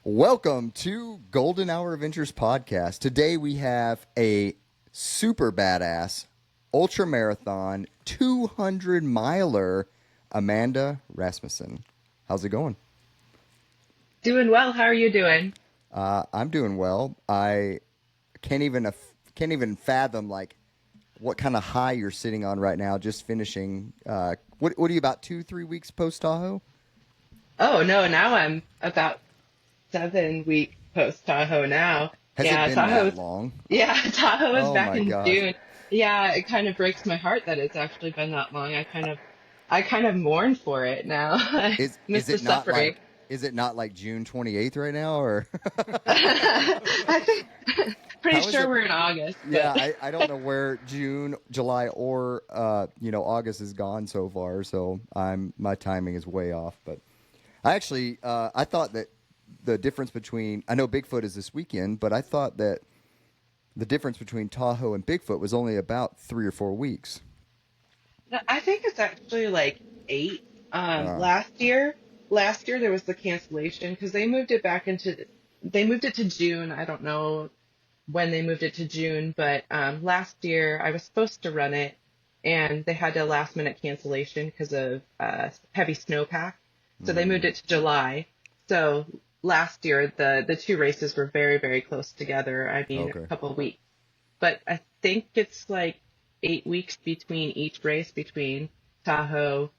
Welcome to Golden Hour Adventures podcast. Today we have a super badass ultra marathon 200 miler, Amanda Rasmussen. How's it going? Doing well. How are you doing? I'm doing well. I can't even fathom like what kind of high you're sitting on right now. Just finishing. What are you about 2-3 weeks post Tahoe? Oh no, now I'm about 7 weeks post Tahoe now. Has it Yeah, been that Tahoe. long? Yeah, Tahoe was Oh back my in gosh! June. Yeah, it kind of breaks my heart that it's actually been that long. I kind of mourn for it now. I Is miss is the it not suffering. like is it not like June 28th right now or I think pretty how is sure it? we're in August, Yeah, but I don't know where June, July, or August is gone so far. So my timing is way off. But I thought that the difference between I know Bigfoot is this weekend, but I thought that the difference between Tahoe and Bigfoot was only about 3 or 4 weeks. no, I think it's actually like eight. Uh, Last year there was the cancellation because they moved it to June. I don't know when they moved it to June, but last year I was supposed to run it, and they had a last minute cancellation because of heavy snowpack. So they moved mm, it to July. So last year the two races were very, very close together. I mean, a okay. couple of weeks, but I think it's like 8 weeks between each race between Tahoe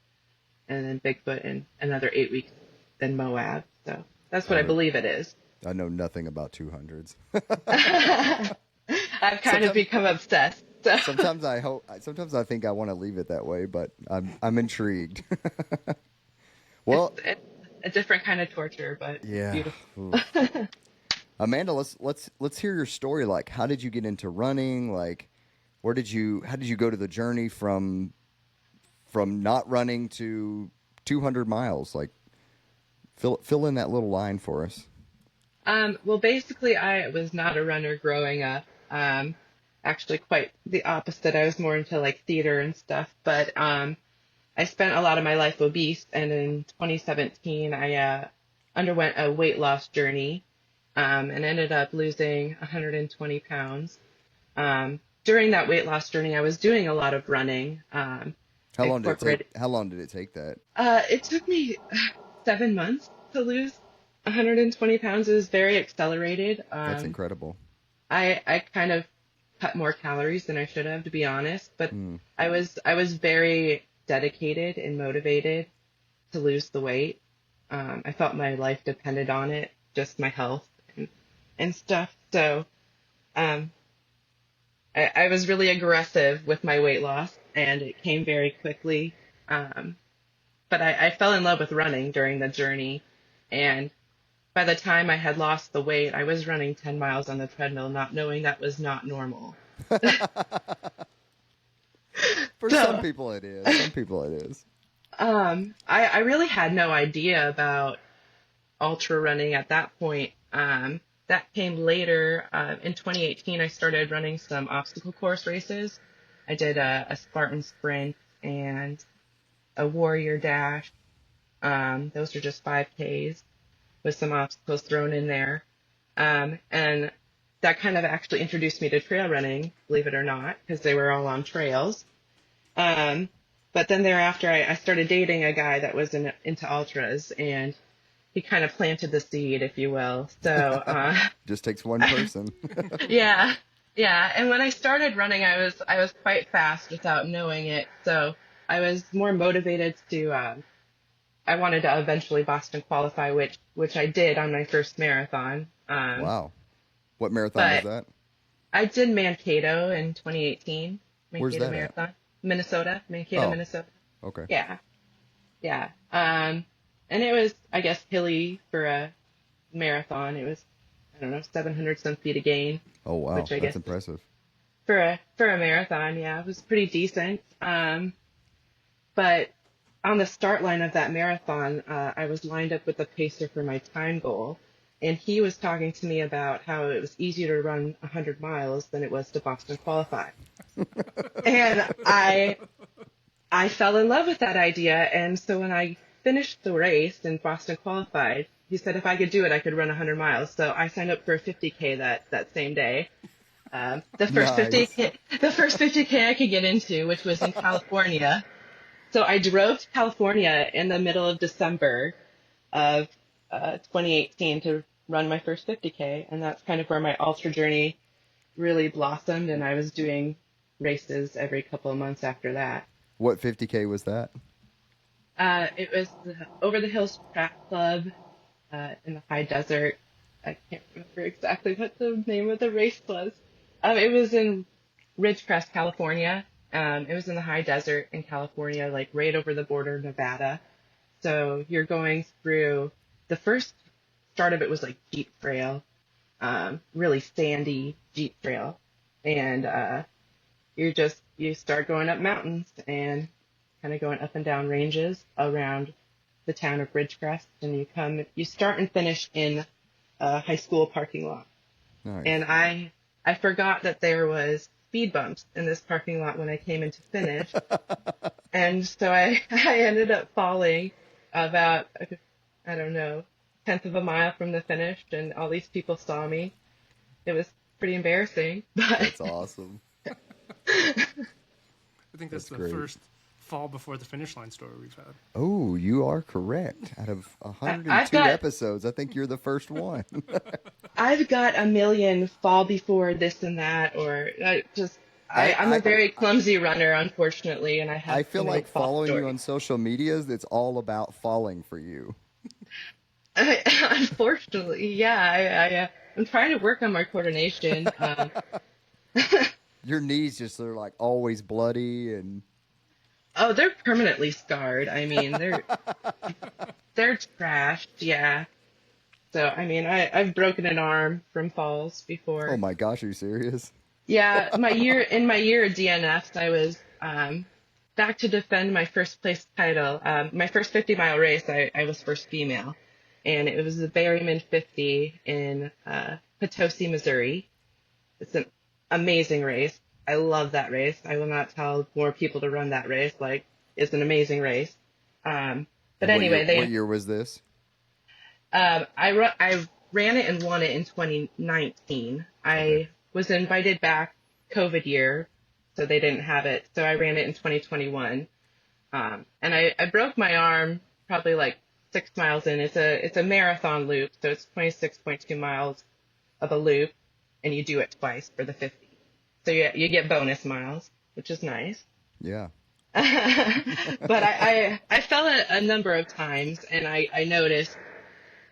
and then Bigfoot, and another 8 weeks then Moab. So that's I what I know believe it is. I know nothing about 200s. I've kind of sometimes become obsessed. So sometimes I think I want to leave it that way, but I'm intrigued. it's, Well, it's a different kind of torture, but it's yeah. beautiful. Oof. Amanda, let's hear your story. Like, how did you get into running? Like, how did you go to the journey from not running to 200 miles? Like, fill in that little line for us. Well, basically, I was not a runner growing up. Actually, quite the opposite. I was more into like theater and stuff. But I spent a lot of my life obese, and in 2017, I underwent a weight loss journey, and ended up losing 120 pounds. During that weight loss journey, I was doing a lot of running. I incorporated. How long did it take that? It took me 7 months to lose 120 pounds. It was very accelerated. That's incredible. I kind of cut more calories than I should have, to be honest, but Hmm. I was very dedicated and motivated to lose the weight. I felt my life depended on it, just my health and stuff. So um, I was really aggressive with my weight loss, and it came very quickly. Um, but I fell in love with running during the journey, and by the time I had lost the weight, I was running 10 miles on the treadmill, not knowing that was not normal. For some So people it is. Some people it is. I really had no idea about ultra running at that point. That came later. In 2018, I started running some obstacle course races. I did a Spartan sprint and a warrior dash. Those are just 5Ks with some obstacles thrown in there. And that kind of actually introduced me to trail running, believe it or not, because they were all on trails. Um, but then thereafter, I started dating a guy that was into ultras, and he kind of planted the seed, if you will. So, Just takes one person. yeah, yeah. And when I started running, I was quite fast without knowing it. So I was more motivated to. I wanted to eventually Boston qualify, which I did on my first marathon. Wow. What marathon was But that? I did Mankato in 2018, Where's Mankato that at? Marathon, Minnesota, Mankato, Oh, Minnesota. okay. Yeah, yeah. And it was, I guess, hilly for a marathon. It was, I don't know, 700 some feet a gain, Oh, wow. which I That's guess is impressive. for a marathon, yeah, it was pretty decent. But on the start line of that marathon, I was lined up with the pacer for my time goal, and he was talking to me about how it was easier to run 100 miles than it was to Boston qualify. And I fell in love with that idea, and so when I finished the race and Boston qualified, he said if I could do it, I could run 100 miles. So I signed up for a 50K that same day. The first Nice. 50K, the first 50K I could get into, which was in California. So I drove to California in the middle of December of 2018 to run my first 50K, and that's kind of where my ultra journey really blossomed. And I was doing races every couple of months after that. What 50K was that? It was the Over the Hills Track Club in the high desert. I can't remember exactly what the name of the race was. It was in Ridgecrest, California. It was in the high desert in California, like right over the border of Nevada. So you're going through, the first start of it was like Jeep Trail, really sandy Jeep Trail. And you start going up mountains and kind of going up and down ranges around the town of Ridgecrest. And you start and finish in a high school parking lot. Nice. And I forgot that there was speed bumps in this parking lot when I came in to finish. And so I ended up falling about, I don't know, tenth of a mile from the finish, and all these people saw me. It was pretty embarrassing, but That's awesome. I think that's the great. first fall before the finish line story we've had. Oh, you are correct. Out of 102 I've got- episodes, I think you're the first one. I've got a million fall before this and that, or I'm a very clumsy runner, unfortunately, and I have I feel too many like fall following you stories. on social medias, it's all about falling for you. Unfortunately, yeah, I'm trying to work on my coordination. Your knees just are like always bloody and Oh, they're permanently scarred. I mean, they're trashed, yeah. So, I mean, I've broken an arm from falls before. oh my gosh, are you serious? Yeah, in my year of DNFs, I was back to defend my first place title. My first 50-mile race, I was first female, and it was the Berryman 50 in Potosi, Missouri. It's an amazing race. I love that race. I will not tell more people to run that race. Like, it's an amazing race. But anyway, What year was this? I ran it and won it in 2019. I was invited back COVID year, so they didn't have it. So I ran it in 2021. And I broke my arm probably like 6 miles in. It's a marathon loop, so it's 26.2 miles of a loop, and you do it twice for the 50. So you get bonus miles, which is nice. Yeah. But I fell a number of times, and I noticed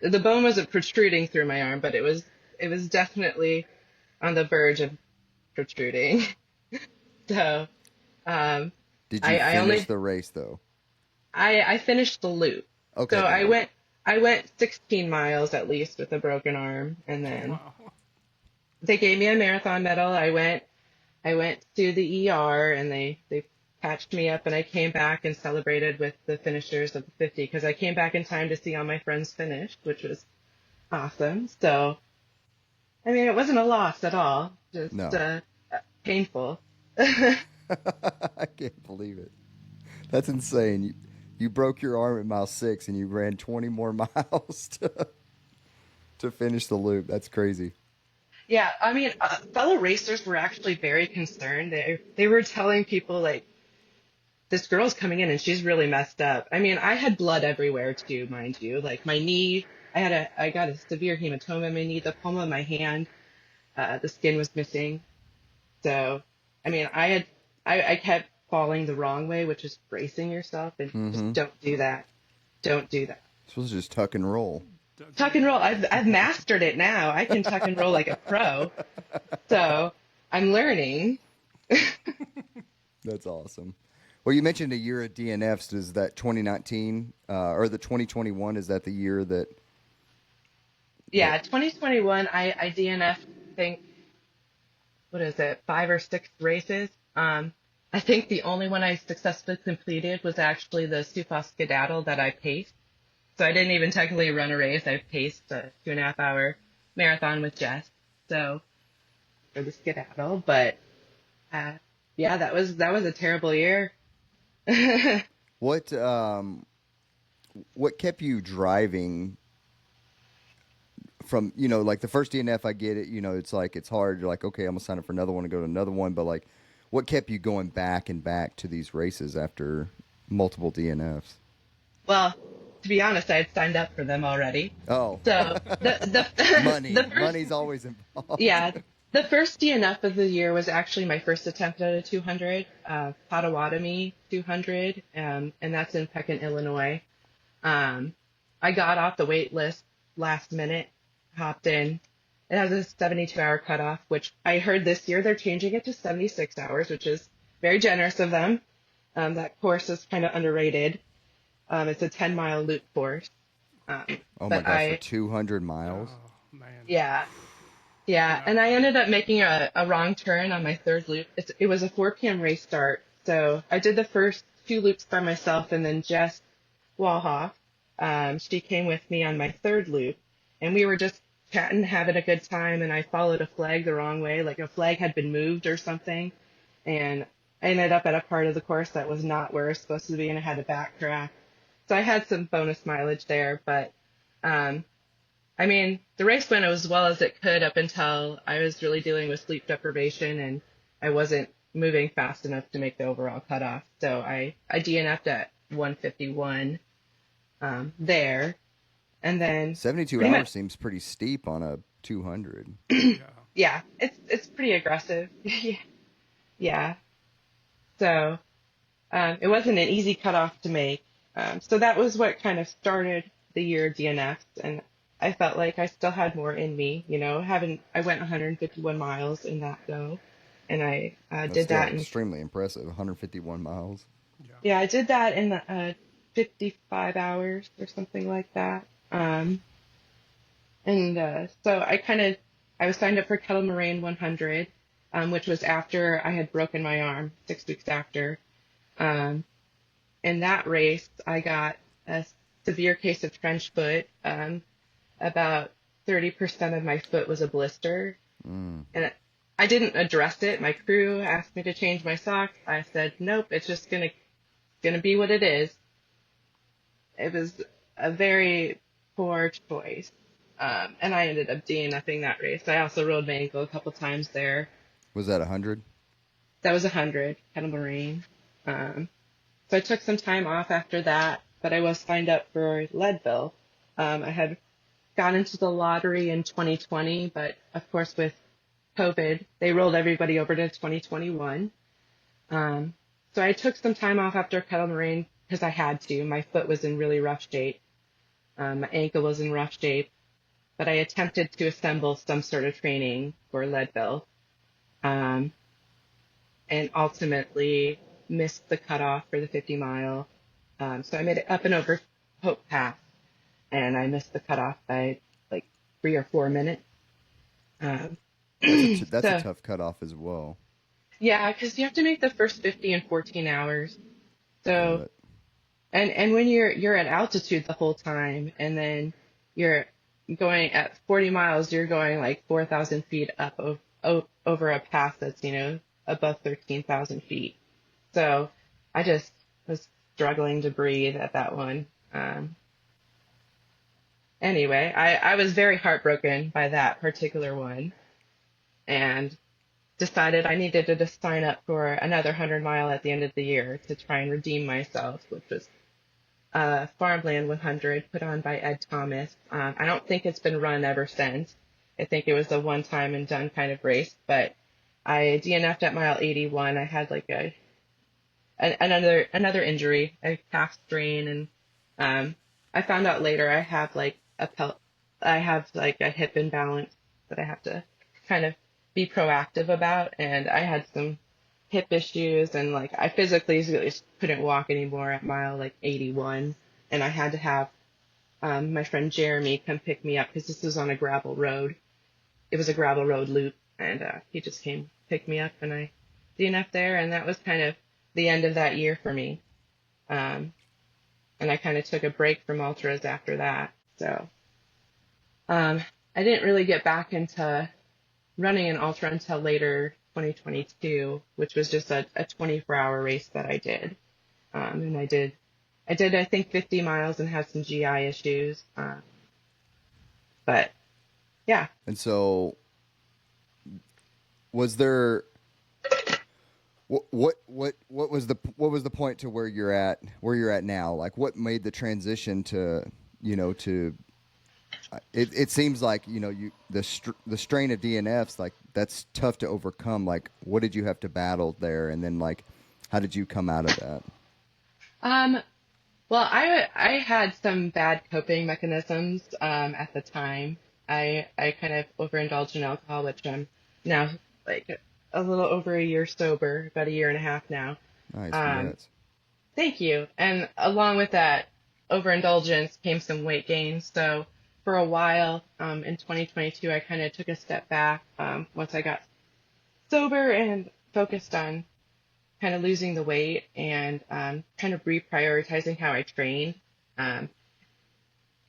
the bone wasn't protruding through my arm, but it was definitely on the verge of protruding. So Did you finish the race though? I finished the loop. Okay. So I went 16 miles at least with a broken arm, and then Wow. they gave me a marathon medal. I went to the ER, and they patched me up, and I came back and celebrated with the finishers of the 50 because I came back in time to see all my friends finish, which was awesome. So, I mean, it wasn't a loss at all, just No. painful. I can't believe it. That's insane. You broke your arm at mile 6 and you ran 20 more miles to finish the loop. That's crazy. Yeah, I mean, fellow racers were actually very concerned. They were telling people, like, this girl's coming in and she's really messed up. I mean, I had blood everywhere too, mind you. Like my knee, I got a severe hematoma in my knee, the palm of my hand, the skin was missing. So, I mean, I kept falling the wrong way, which is bracing yourself, and just don't do that. Don't do that. Supposed to just tuck and roll. Tuck and roll. I've mastered it now. I can tuck and roll like a pro. So I'm learning. That's awesome. Well, you mentioned a year at DNFs. Is that 2019 or the 2021? Is that the year that? Yeah, 2021. I DNF. Think what is it? 5 or 6 races. I think the only one I successfully completed was actually the Sioux Falls Skedaddle that I paced. So I didn't even technically run a race. I paced a 2.5 hour marathon with Jess. So for the Skedaddle, but yeah, that was a terrible year. What kept you driving from, like the first DNF, I get it. It's like it's hard. You're like, okay, I'm gonna sign up for another one and go to another one. But like, what kept you going back and back to these races after multiple DNFs? Well, to be honest, I had signed up for them already. Oh, So money. the first Money's always involved. yeah, the first DNF of the year was actually my first attempt at a 200, Potawatomi 200, and that's in Pekin, Illinois. I got off the wait list last minute, hopped in. It has a 72-hour cutoff, which I heard this year they're changing it to 76 hours, which is very generous of them. That course is kind of underrated. It's a 10-mile loop course. Oh my But gosh, for 200 miles. Oh man. Yeah, yeah, and I ended up making a wrong turn on my third loop. It was a 4 p.m. race start, so I did the first 2 loops by myself, and then Jess Walhoff, she came with me on my third loop, and we were just chatting, having a good time, and I followed a flag the wrong way, like a flag had been moved or something, and I ended up at a part of the course that was not where it was supposed to be, and I had to backtrack. So I had some bonus mileage there, but I mean, the race went as well as it could up until I was really dealing with sleep deprivation and I wasn't moving fast enough to make the overall cutoff. So I DNF'd at 151 there. And then 72 hours seems pretty steep on a 200. Yeah. yeah, it's pretty aggressive. Yeah. So it wasn't an easy cutoff to make. So that was what kind of started the year of DNFs, and I felt like I still had more in me, I went 151 miles in that go, and I That's did still that in, extremely impressive. 151 miles. yeah, I did that in 55 hours or something like that. So I was signed up for Kettle Moraine 100, which was after I had broken my arm, 6 weeks after. In that race, I got a severe case of trench foot. About 30% of my foot was a blister. And I didn't address it. My crew asked me to change my socks. I said, nope, it's just gonna be what it is. It was a very poor choice. And I ended up DNFing that race. I also rolled my ankle a couple times there. Was that 100? That was 100, Kettle Moraine. So I took some time off after that, but I was signed up for Leadville. I had got into the lottery in 2020, but of course with COVID, they rolled everybody over to 2021. So I took some time off after Kettle Moraine because I had to. My foot was in really rough shape. My ankle was in rough shape, but I attempted to assemble some sort of training for Leadville, and ultimately missed the cutoff for the 50 mile. So I made it up and over Hope Pass, and I missed the cutoff by like 3 or 4 minutes. That's a tough cutoff as well. Yeah, because you have to make the first 50 in 14 hours. So, But and when you're at altitude the whole time, and then you're going at 40 miles, you're going like 4,000 feet up over a pass that's, above 13,000 feet. So I just was struggling to breathe at that one. Anyway, I was very heartbroken by that particular one and decided I needed to just sign up for another 100-mile at the end of the year to try and redeem myself, which was Farmland 100 put on by Ed Thomas. I don't think it's been run ever since. I think it was a one-time and done kind of race, but I DNF'd at mile 81. I had like another injury, a calf strain, and I found out later I have like a hip imbalance that I have to kind of be proactive about, and I had some hip issues, and like I physically just couldn't walk anymore at mile like 81, and I had to have my friend Jeremy come pick me up because this was on a gravel road. It was a gravel road loop, and he just came pick me up, and I DNF'd there, and that was kind of the end of that year for me. And I kind of took a break from ultras after that. So I didn't really get back into running an ultra until later 2022, which was just a 24-hour race that I did. And I did, I think 50 miles and had some GI issues. But Yeah. And so, was there what was the point to where you're at now? Like, what made the transition to to it seems like the strain of DNFs, like that's tough to overcome. Like, what did you have to battle there, and then like how did you come out of that? Um, well, I had some bad coping mechanisms at the time. I kind of overindulged in alcohol, which I'm now like a little over a year sober, about a year and a half now. Nice, Um, congrats. Thank you. And along with that overindulgence came some weight gain. So for a while in 2022, I kind of took a step back once I got sober and focused on kind of losing the weight and kind of reprioritizing how I train. Um,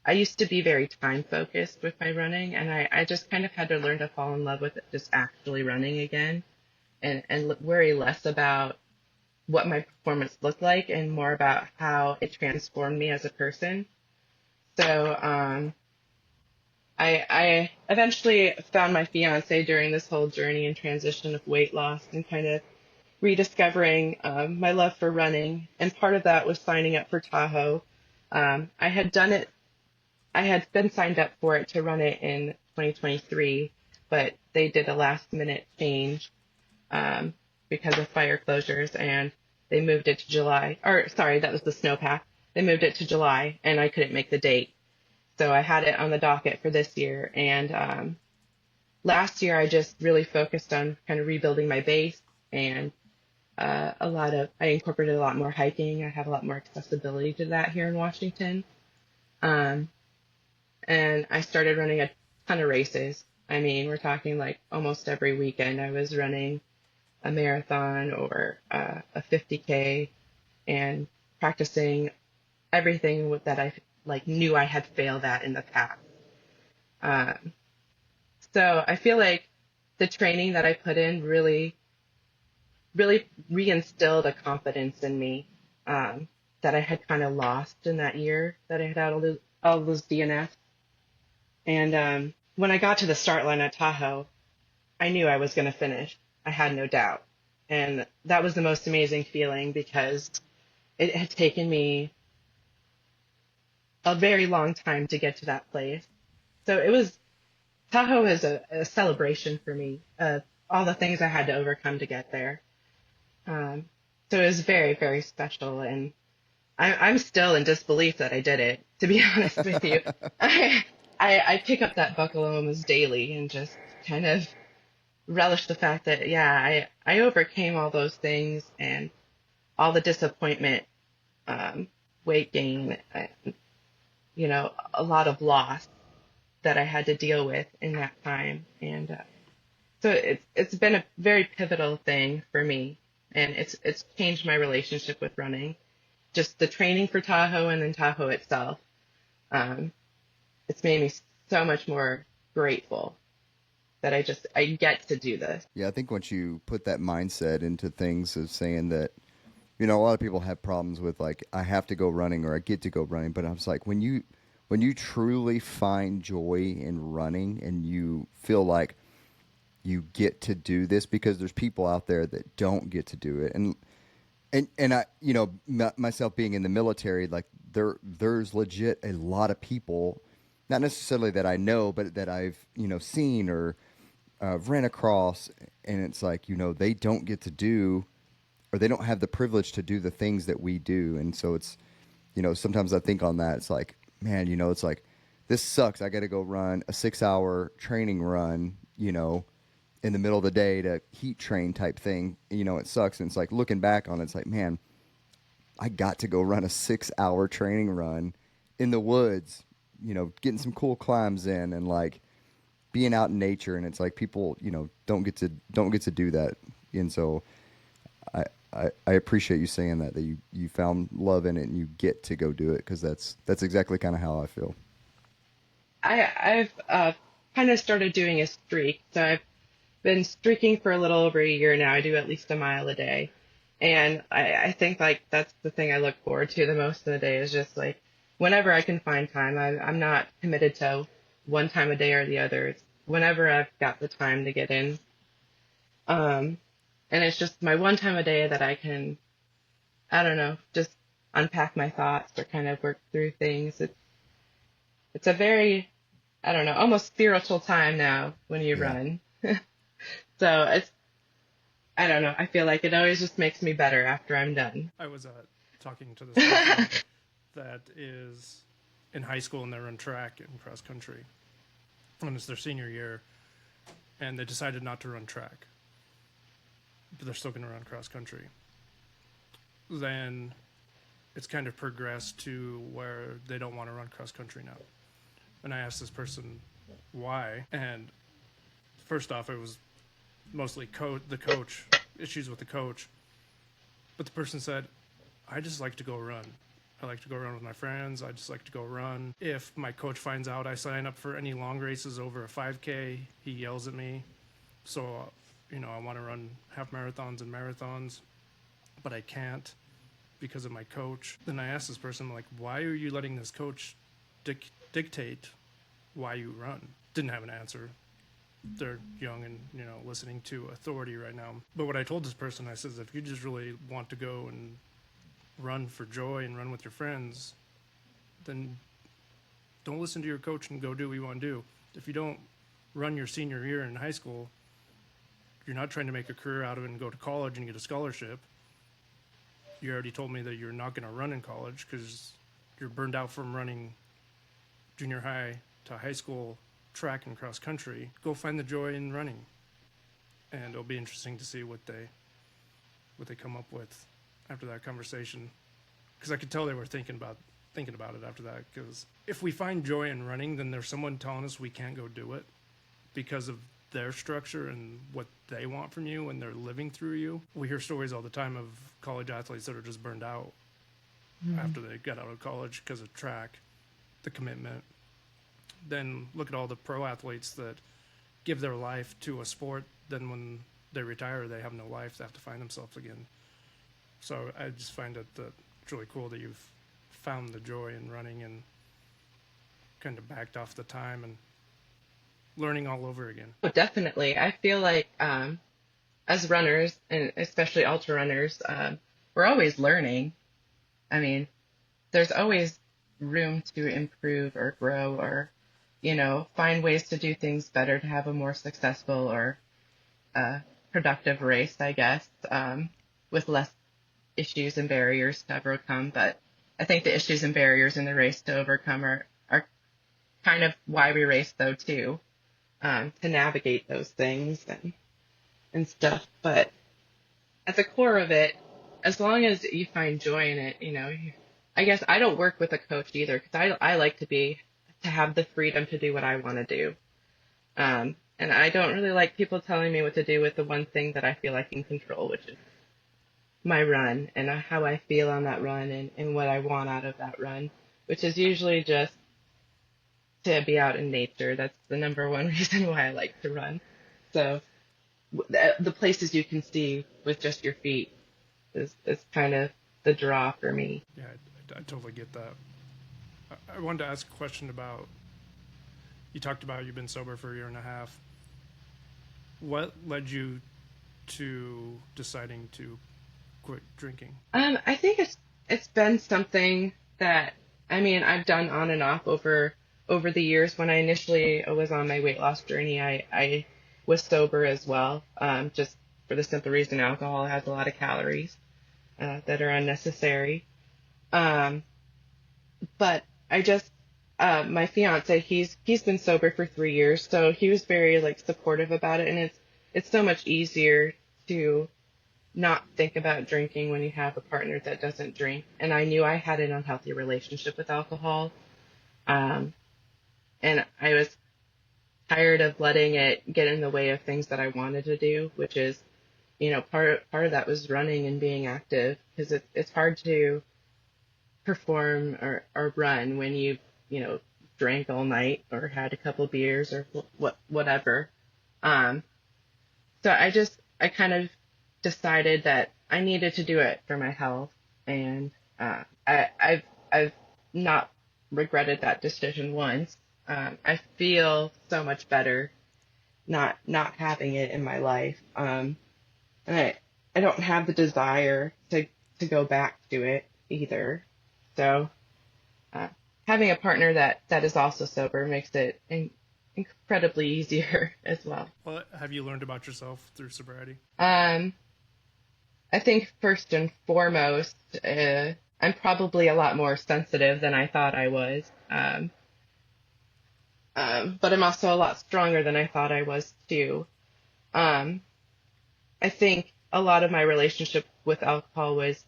I used to be very time focused with my running, and I just kind of had to learn to fall in love with it, just actually running again and worry less about what my performance looked like and more about how it transformed me as a person. So I eventually found my fiance during this whole journey and transition of weight loss and kind of rediscovering my love for running. And part of that was signing up for Tahoe. I had done it, I had been signed up for it to run it in 2023, but they did a last minute change um, because of fire closures, and they moved it to July. Or sorry, that was the snowpack. They moved it to July, and I couldn't make the date, so I had it on the docket for this year. And last year, I just really focused on kind of rebuilding my base, and I incorporated a lot more hiking. I have a lot more accessibility to that here in Washington. Um, and I started running a ton of races. I mean, we're talking like almost every weekend I was running a marathon or a 50K and practicing everything that I like knew I had failed at in the past. Um, so I feel like the training that I put in really reinstilled a confidence in me that I had kind of lost in that year that I had all those DNFs. And when I got to the start line at Tahoe, I knew I was going to finish. I had no doubt. And that was the most amazing feeling because it had taken me a very long time to get to that place. So Tahoe is a celebration for me of all the things I had to overcome to get there. So it was very, very special. And I'm still in disbelief that I did it, to be honest with you. I pick up that buckle almost daily and just kind of relish the fact that, yeah, I overcame all those things and all the disappointment, weight gain, a lot of loss that I had to deal with in that time. And so it's been a very pivotal thing for me, and it's changed my relationship with running. Just the training for Tahoe and then Tahoe itself. Um, it's made me so much more grateful that I get to do this. Yeah, I think once you put that mindset into things of saying that, a lot of people have problems with like I have to go running or I get to go running, but I was like when you truly find joy in running and you feel like you get to do this because there's people out there that don't get to do it, and I myself being in the military, like there's legit a lot of people, not necessarily that I know, but that I've seen or ran across, and it's like they don't get to do or they don't have the privilege to do the things that we do, and so it's sometimes I think on that, it's like, man, it's like this sucks. I got to go run a 6-hour training run, in the middle of the day to heat train type thing. It sucks. And it's like looking back on it, it's like, man, I got to go run a 6-hour training run in the woods, getting some cool climbs in and like being out in nature. And it's like people, don't get to do that. And so I appreciate you saying that you found love in it and you get to go do it, because that's exactly kind of how I feel. I've kind of started doing a streak. So I've been streaking for a little over a year now. I do at least a mile a day. And I think like that's the thing I look forward to the most of the day is just like whenever I can find time. I'm not committed to one time a day or the other. It's whenever I've got the time to get in. Um, and it's just my one time a day that I can, I don't know, just unpack my thoughts or kind of work through things. It's a very, I don't know, almost spiritual time now when you Yeah. run. So I don't know. I feel like it always just makes me better after I'm done. I was talking to this person that is in high school and they run track and cross country. And it's their senior year, and they decided not to run track, but they're still going to run cross country. Then it's kind of progressed to where they don't want to run cross country now. And I asked this person why, and first off, it was mostly the coach, issues with the coach. But the person said, I just like to go run. I like to go run with my friends. I just like to go run. If my coach finds out I sign up for any long races over a 5K, he yells at me. So, I want to run half marathons and marathons, but I can't because of my coach. Then I asked this person, like, why are you letting this coach dictate why you run? Didn't have an answer. They're young and, listening to authority right now. But what I told this person, I says, if you just really want to go and run for joy and run with your friends, then don't listen to your coach and go do what you want to do. If you don't run your senior year in high school, you're not trying to make a career out of it and go to college and get a scholarship. You already told me that you're not going to run in college because you're burned out from running junior high to high school track and cross country. Go find the joy in running, and it'll be interesting to see what they come up with after that conversation, because I could tell they were thinking about it after that. Because if we find joy in running, then there's someone telling us we can't go do it because of their structure and what they want from you, and they're living through you. We hear stories all the time of college athletes that are just burned out after they got out of college because of track, the commitment. Then look at all the pro athletes that give their life to a sport. Then when they retire, they have no life. They have to find themselves again. So I just find it that it's really cool that you've found the joy in running and kind of backed off the time and learning all over again. Oh, definitely. I feel like as runners, and especially ultra runners, we're always learning. I mean, there's always room to improve or grow or, find ways to do things better to have a more successful or productive race, I guess, with less issues and barriers to overcome. But I think the issues and barriers in the race to overcome are kind of why we race, though, too, to navigate those things and stuff. But at the core of it, as long as you find joy in it, I guess I don't work with a coach either because I like to have the freedom to do what I want to do. And I don't really like people telling me what to do with the one thing that I feel I can control, which is my run and how I feel on that run and what I want out of that run, which is usually just to be out in nature. That's the number one reason why I like to run. So the places you can see with just your feet is kind of the draw for me. Yeah, I totally get that. I wanted to ask a question about, you talked about you've been sober for a year and a half. What led you to deciding to quit drinking? I think it's been something that, I've done on and off over the years. When I initially was on my weight loss journey, I was sober as well, just for the simple reason alcohol has a lot of calories that are unnecessary. But I just, my fiance, he's been sober for 3 years, so he was very supportive about it, and it's so much easier to not think about drinking when you have a partner that doesn't drink. And I knew I had an unhealthy relationship with alcohol, and I was tired of letting it get in the way of things that I wanted to do, which is, part of that was running and being active, because it's hard to perform or run when you drank all night or had a couple beers or whatever. So I kind of decided that I needed to do it for my health, and I've not regretted that decision once. I feel so much better not having it in my life. And I don't have the desire to go back to it either. So uh, having a partner that is also sober makes it incredibly easier as well. Well, have you learned about yourself through sobriety? I think first and foremost, I'm probably a lot more sensitive than I thought I was. But I'm also a lot stronger than I thought I was too. Um, I think a lot of my relationship with alcohol was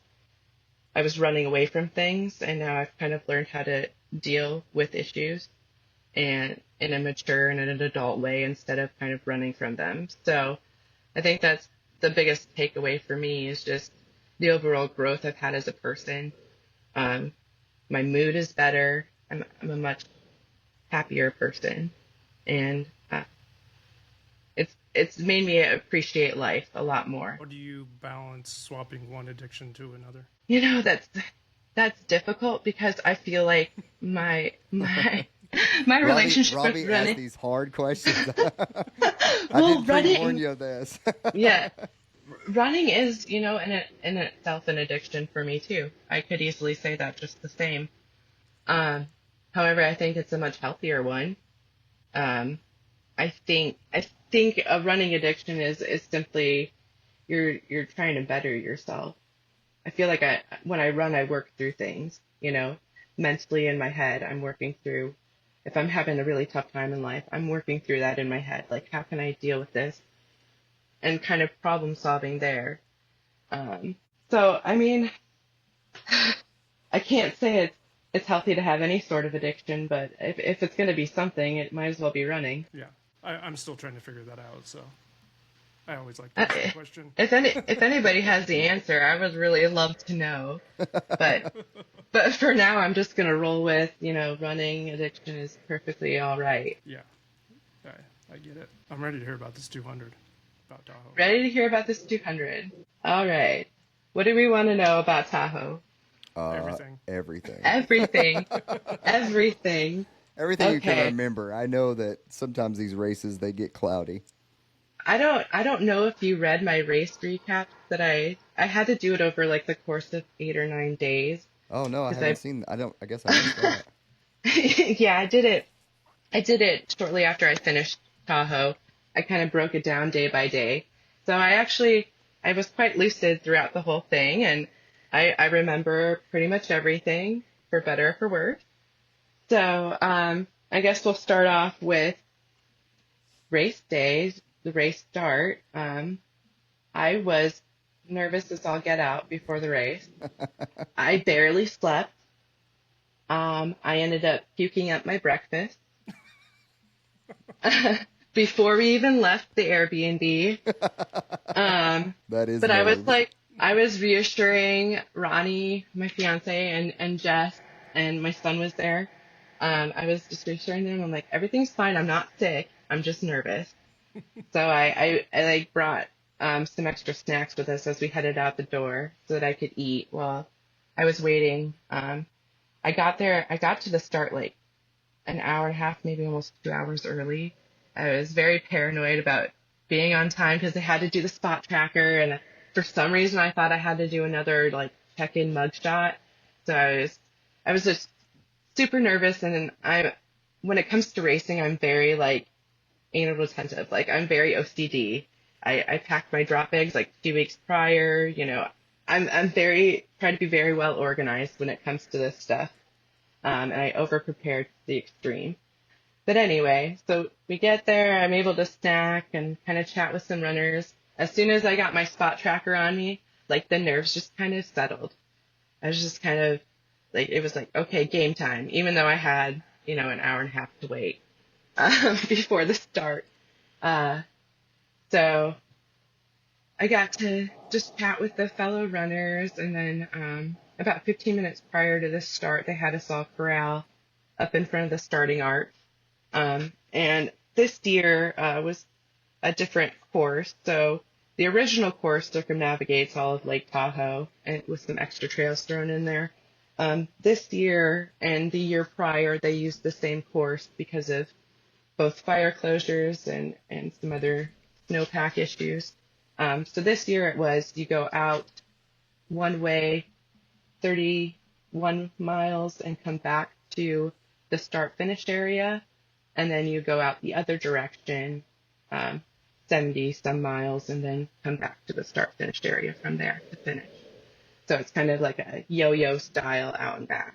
I was running away from things, and now I've kind of learned how to deal with issues and in a mature and in an adult way instead of kind of running from them. So I think that's the biggest takeaway for me is just the overall growth I've had as a person. Um, my mood is better. I'm a much happier person, and it's made me appreciate life a lot more. How do you balance swapping one addiction to another? You know, that's difficult because I feel like my relationship Robbie with asked running. these hard questions. I Well, did pre-warn running, you of this. yeah, running is, in itself an addiction for me too. I could easily say that just the same. Um, However, I think it's a much healthier one. Um, I think a running addiction is simply you're trying to better yourself. I feel like when I run, I work through things, mentally in my head. I'm working through, if I'm having a really tough time in life, I'm working through that in my head. Like, how can I deal with this? And kind of problem solving there. Um, so, I mean, I can't say it's healthy to have any sort of addiction, but if it's going to be something, it might as well be running. Yeah, I'm still trying to figure that out, so I always like to Uh, ask the question. if anybody has the answer, I would really love to know. But but for now, I'm just gonna roll with, running addiction is perfectly all right. Yeah, I get it. I'm ready to hear about this 200, about Tahoe. Ready to hear about this 200? All right. What do we want to know about Tahoe? Everything. Everything. Everything. Everything. Everything you can Okay. remember. I know that sometimes these races, they get cloudy. I don't know if you read my race recap that I had to do it over like the course of 8 or 9 days Oh, no, I because haven't seen. I guess I missed that. yeah, I did it. I did it shortly after I finished Tahoe. I kind of broke it down day by day. So I was quite lucid throughout the whole thing, and I remember pretty much everything, for better or for worse. So I guess we'll start off with race days, the race start. I was nervous as all get out before the race. I barely slept. I ended up puking up my breakfast before we even left the Airbnb. That is But nerves. I was reassuring Ronnie, my fiance, and Jess, and my son was there. I was just reassuring them. I'm like, everything's fine. I'm not sick. I'm just nervous. So I like brought some extra snacks with us as we headed out the door so that I could eat while I was waiting. I got to the start like an hour and a half, maybe almost 2 hours early. I was very paranoid about being on time because I had to do the spot tracker, and for some reason I thought I had to do another like check-in mugshot. So I was just super nervous, and then when it comes to racing, I'm very like anal retentive. Like I'm very OCD. I packed my drop bags like 2 weeks prior. I'm try to be very well organized when it comes to this stuff. And I over prepared to the extreme. But anyway, so we get there, I'm able to snack and kind of chat with some runners. As soon as I got my spot tracker on me, like the nerves just kind of settled. I was just kind of like, it was like, okay, game time, even though I had, an hour and a half to wait before the start. So I got to just chat with the fellow runners, and then about 15 minutes prior to the start, they had us all corral up in front of the starting arch. And this year was a different course. So the original course circumnavigates all of Lake Tahoe, and with some extra trails thrown in there. This year and the year prior, they used the same course because of both fire closures and some other snowpack issues. So this year it was you go out one way 31 miles and come back to the start finish area, and then you go out the other direction, 70 some miles, and then come back to the start finish area from there to finish. So it's kind of like a yo-yo style out and back.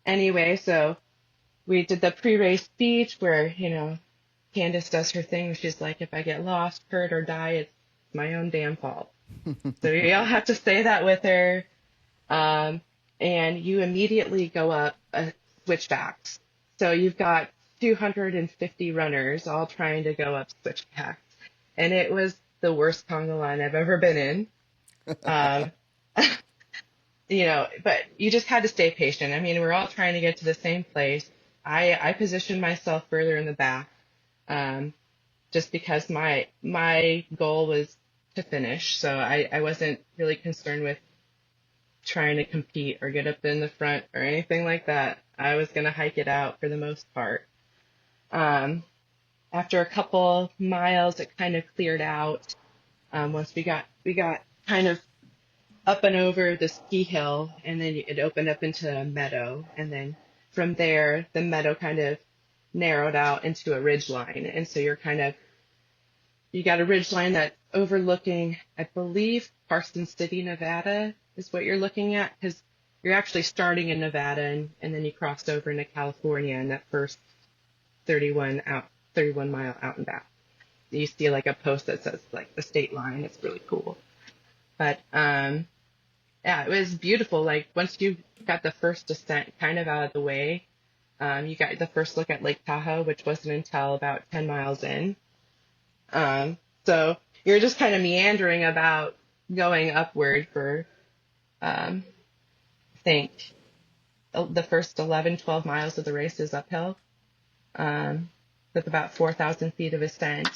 Anyway, so we did the pre-race speech where, Candace does her thing. She's like, if I get lost, hurt, or die, it's my own damn fault. So you all have to say that with her. And you immediately go up switchbacks. So you've got 250 runners all trying to go up switchbacks. And it was the worst conga line I've ever been in. But you just had to stay patient. I mean, we're all trying to get to the same place. I positioned myself further in the back, just because my goal was to finish. So I wasn't really concerned with trying to compete or get up in the front or anything like that. I was going to hike it out for the most part. After a couple miles, it kind of cleared out. Once we got kind of up and over the ski hill, and then it opened up into a meadow, and then from there the meadow kind of narrowed out into a ridge line, and so you got a ridge line that's overlooking, I believe, Carson City, Nevada is what you're looking at, because you're actually starting in Nevada, and then you crossed over into California in that first 31 mile out and back. You see like a post that says like the state line. It's really cool. But yeah, it was beautiful. Like once you got the first descent kind of out of the way, you got the first look at Lake Tahoe, which wasn't until about 10 miles in. So you're just kind of meandering about going upward for, I think the first 11, 12 miles of the race is uphill, with about 4,000 feet of ascent.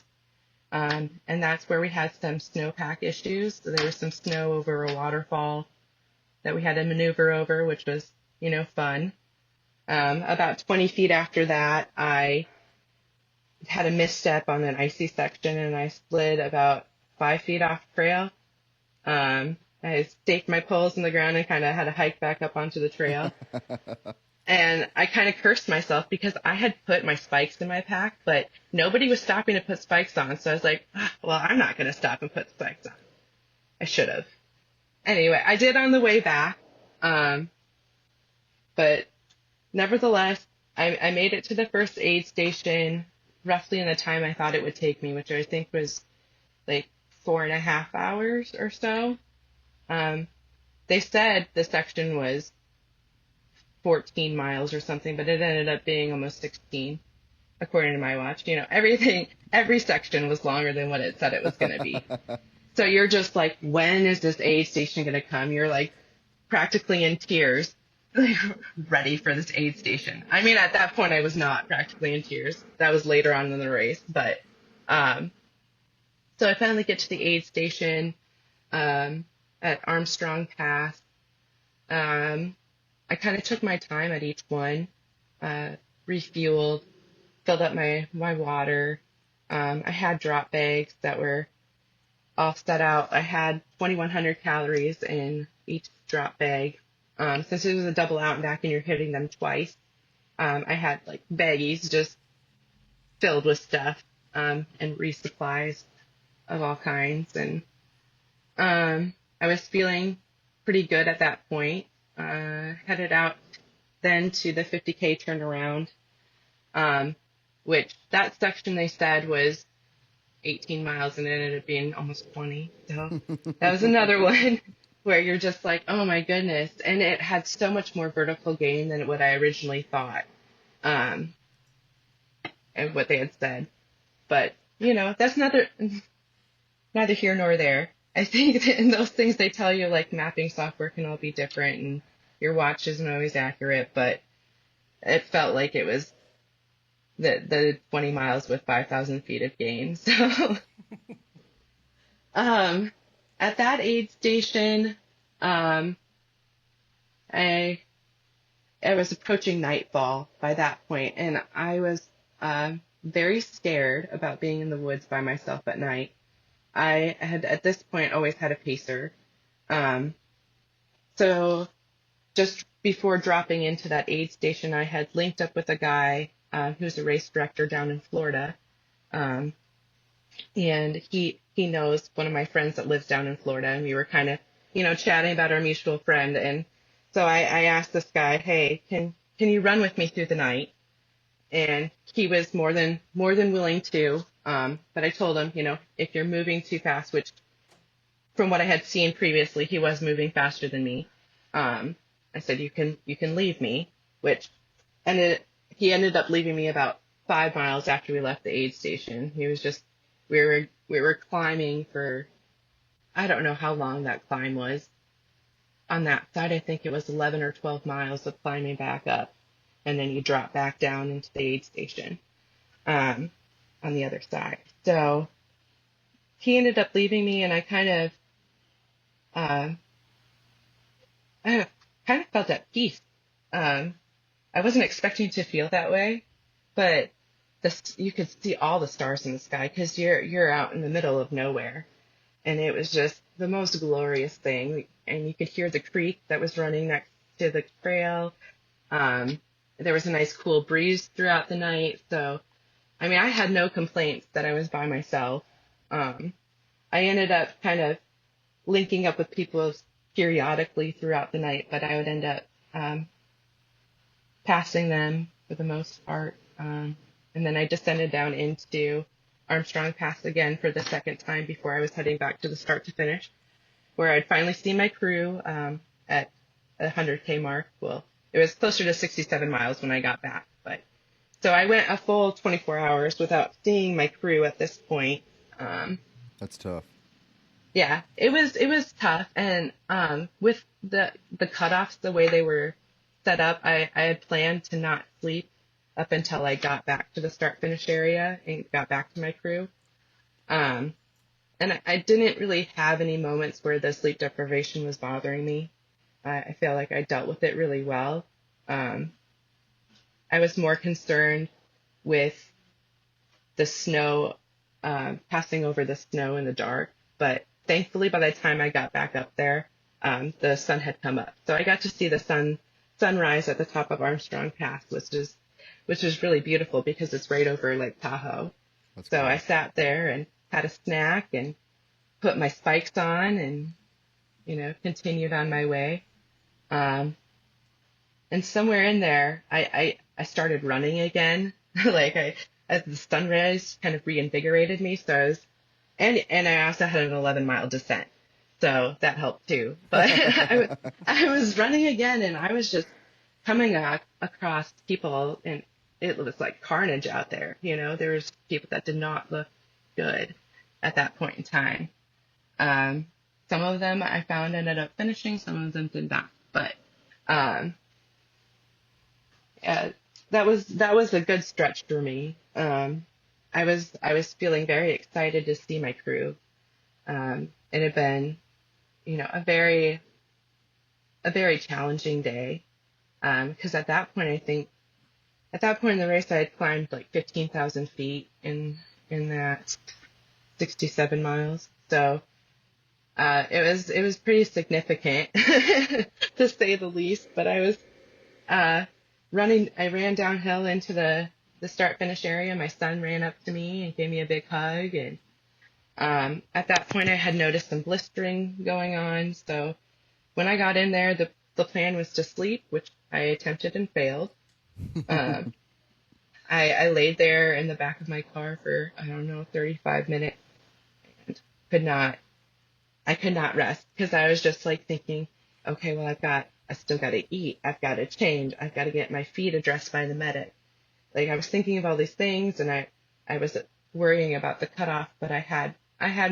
And that's where we had some snowpack issues. So there was some snow over a waterfall that we had to maneuver over, which was, fun. About 20 feet after that, I had a misstep on an icy section and I slid about 5 feet off trail. I staked my poles in the ground and kind of had to hike back up onto the trail. And I kind of cursed myself because I had put my spikes in my pack, but nobody was stopping to put spikes on. So I was like, well, I'm not going to stop and put spikes on. I should have. Anyway, I did on the way back. But nevertheless, I made it to the first aid station roughly in the time I thought it would take me, which I think was like 4.5 hours or so. They said the section was 14 miles or something, but it ended up being almost 16, according to my watch. Every section was longer than what it said it was going to be. So you're just like, when is this aid station going to come? You're like practically in tears, ready for this aid station. I mean, at that point I was not practically in tears. That was later on in the race, but, so I finally get to the aid station, at Armstrong Pass. I kind of took my time at each one, refueled, filled up my water. I had drop bags that were all set out. I had 2,100 calories in each drop bag. Since it was a double out and back and you're hitting them twice, I had like baggies just filled with stuff, and resupplies of all kinds. And I was feeling pretty good at that point. Headed out then to the 50K turnaround, which that section they said was 18 miles and it ended up being almost 20. So that was another one where you're just like, oh my goodness. And it had so much more vertical gain than what I originally thought, and what they had said. But, that's neither here nor there. I think that in those things they tell you, like, mapping software can all be different and your watch isn't always accurate, but it felt like it was the 20 miles with 5,000 feet of gain. So, at that aid station, I I was approaching nightfall by that point, and I was very scared about being in the woods by myself at night. I had at this point always had a pacer. Um, so just before dropping into that aid station, I had linked up with a guy who's a race director down in Florida. Um, and he knows one of my friends that lives down in Florida, and we were kind of, chatting about our mutual friend. And so I asked this guy, hey, can you run with me through the night? And he was more than willing to. But I told him, if you're moving too fast, which from what I had seen previously, he was moving faster than me. I said, you can leave me, which ended he ended up leaving me about 5 miles after we left the aid station. He was just we were climbing for, I don't know how long that climb was. On that side, I think it was 11 or 12 miles of climbing back up, and then you drop back down into the aid station um, on the other side. So he ended up leaving me, and uh, I kind of felt at peace. Um, I wasn't expecting to feel that way, but you could see all the stars in the sky because you're out in the middle of nowhere, and it was just the most glorious thing. And you could hear the creek that was running next to the trail. Um, there was a nice cool breeze throughout the night, so I mean, I had no complaints that I was by myself. Um, I ended up kind of linking up with people periodically throughout the night, but I would end up passing them for the most part. And then I descended down into Armstrong Pass again for the second time before I was heading back to the start to finish, where I'd finally see my crew at a 100K mark. Well, it was closer to 67 miles when I got back, but so I went a full 24 hours without seeing my crew at this point. Um, That's tough. yeah, it was tough, and with the cutoffs the way they were set up, I had planned to not sleep up until I got back to the start finish area and got back to my crew. Um, and I didn't really have any moments where the sleep deprivation was bothering me. I feel like I dealt with it really well. Um, I was more concerned with the snow, passing over the snow in the dark. But thankfully, by the time I got back up there, the sun had come up. So I got to see the sunrise at the top of Armstrong Pass, which was really beautiful because it's right over Lake Tahoe. That's So cool. I sat there and had a snack and put my spikes on and, continued on my way. Um, and somewhere in there, I started running again. As the sunrise kind of reinvigorated me. So and I also had an 11-mile descent. So that helped too. But I was running again, and I was just coming across people, and it was like carnage out there. There was people that did not look good at that point in time. Some of them I found ended up finishing, some of them did not. But um, yeah, that was a good stretch for me. I was feeling very excited to see my crew. It had been, a very challenging day. Because at that point, I think at that point in the race, I had climbed like 15,000 feet in that 67 miles. So it was pretty significant to say the least. But I was running. I ran downhill into the start finish area. My son ran up to me and gave me a big hug. And at that point, I had noticed some blistering going on. So when I got in there, the plan was to sleep, which I attempted and failed. Um, I laid there in the back of my car for, I don't know, 35 minutes and I could not rest because I was just like thinking, okay, well, I still got to eat. I've got to change. I've got to get my feet addressed by the medic. Like I was thinking of all these things, and I was worrying about the cutoff, but I had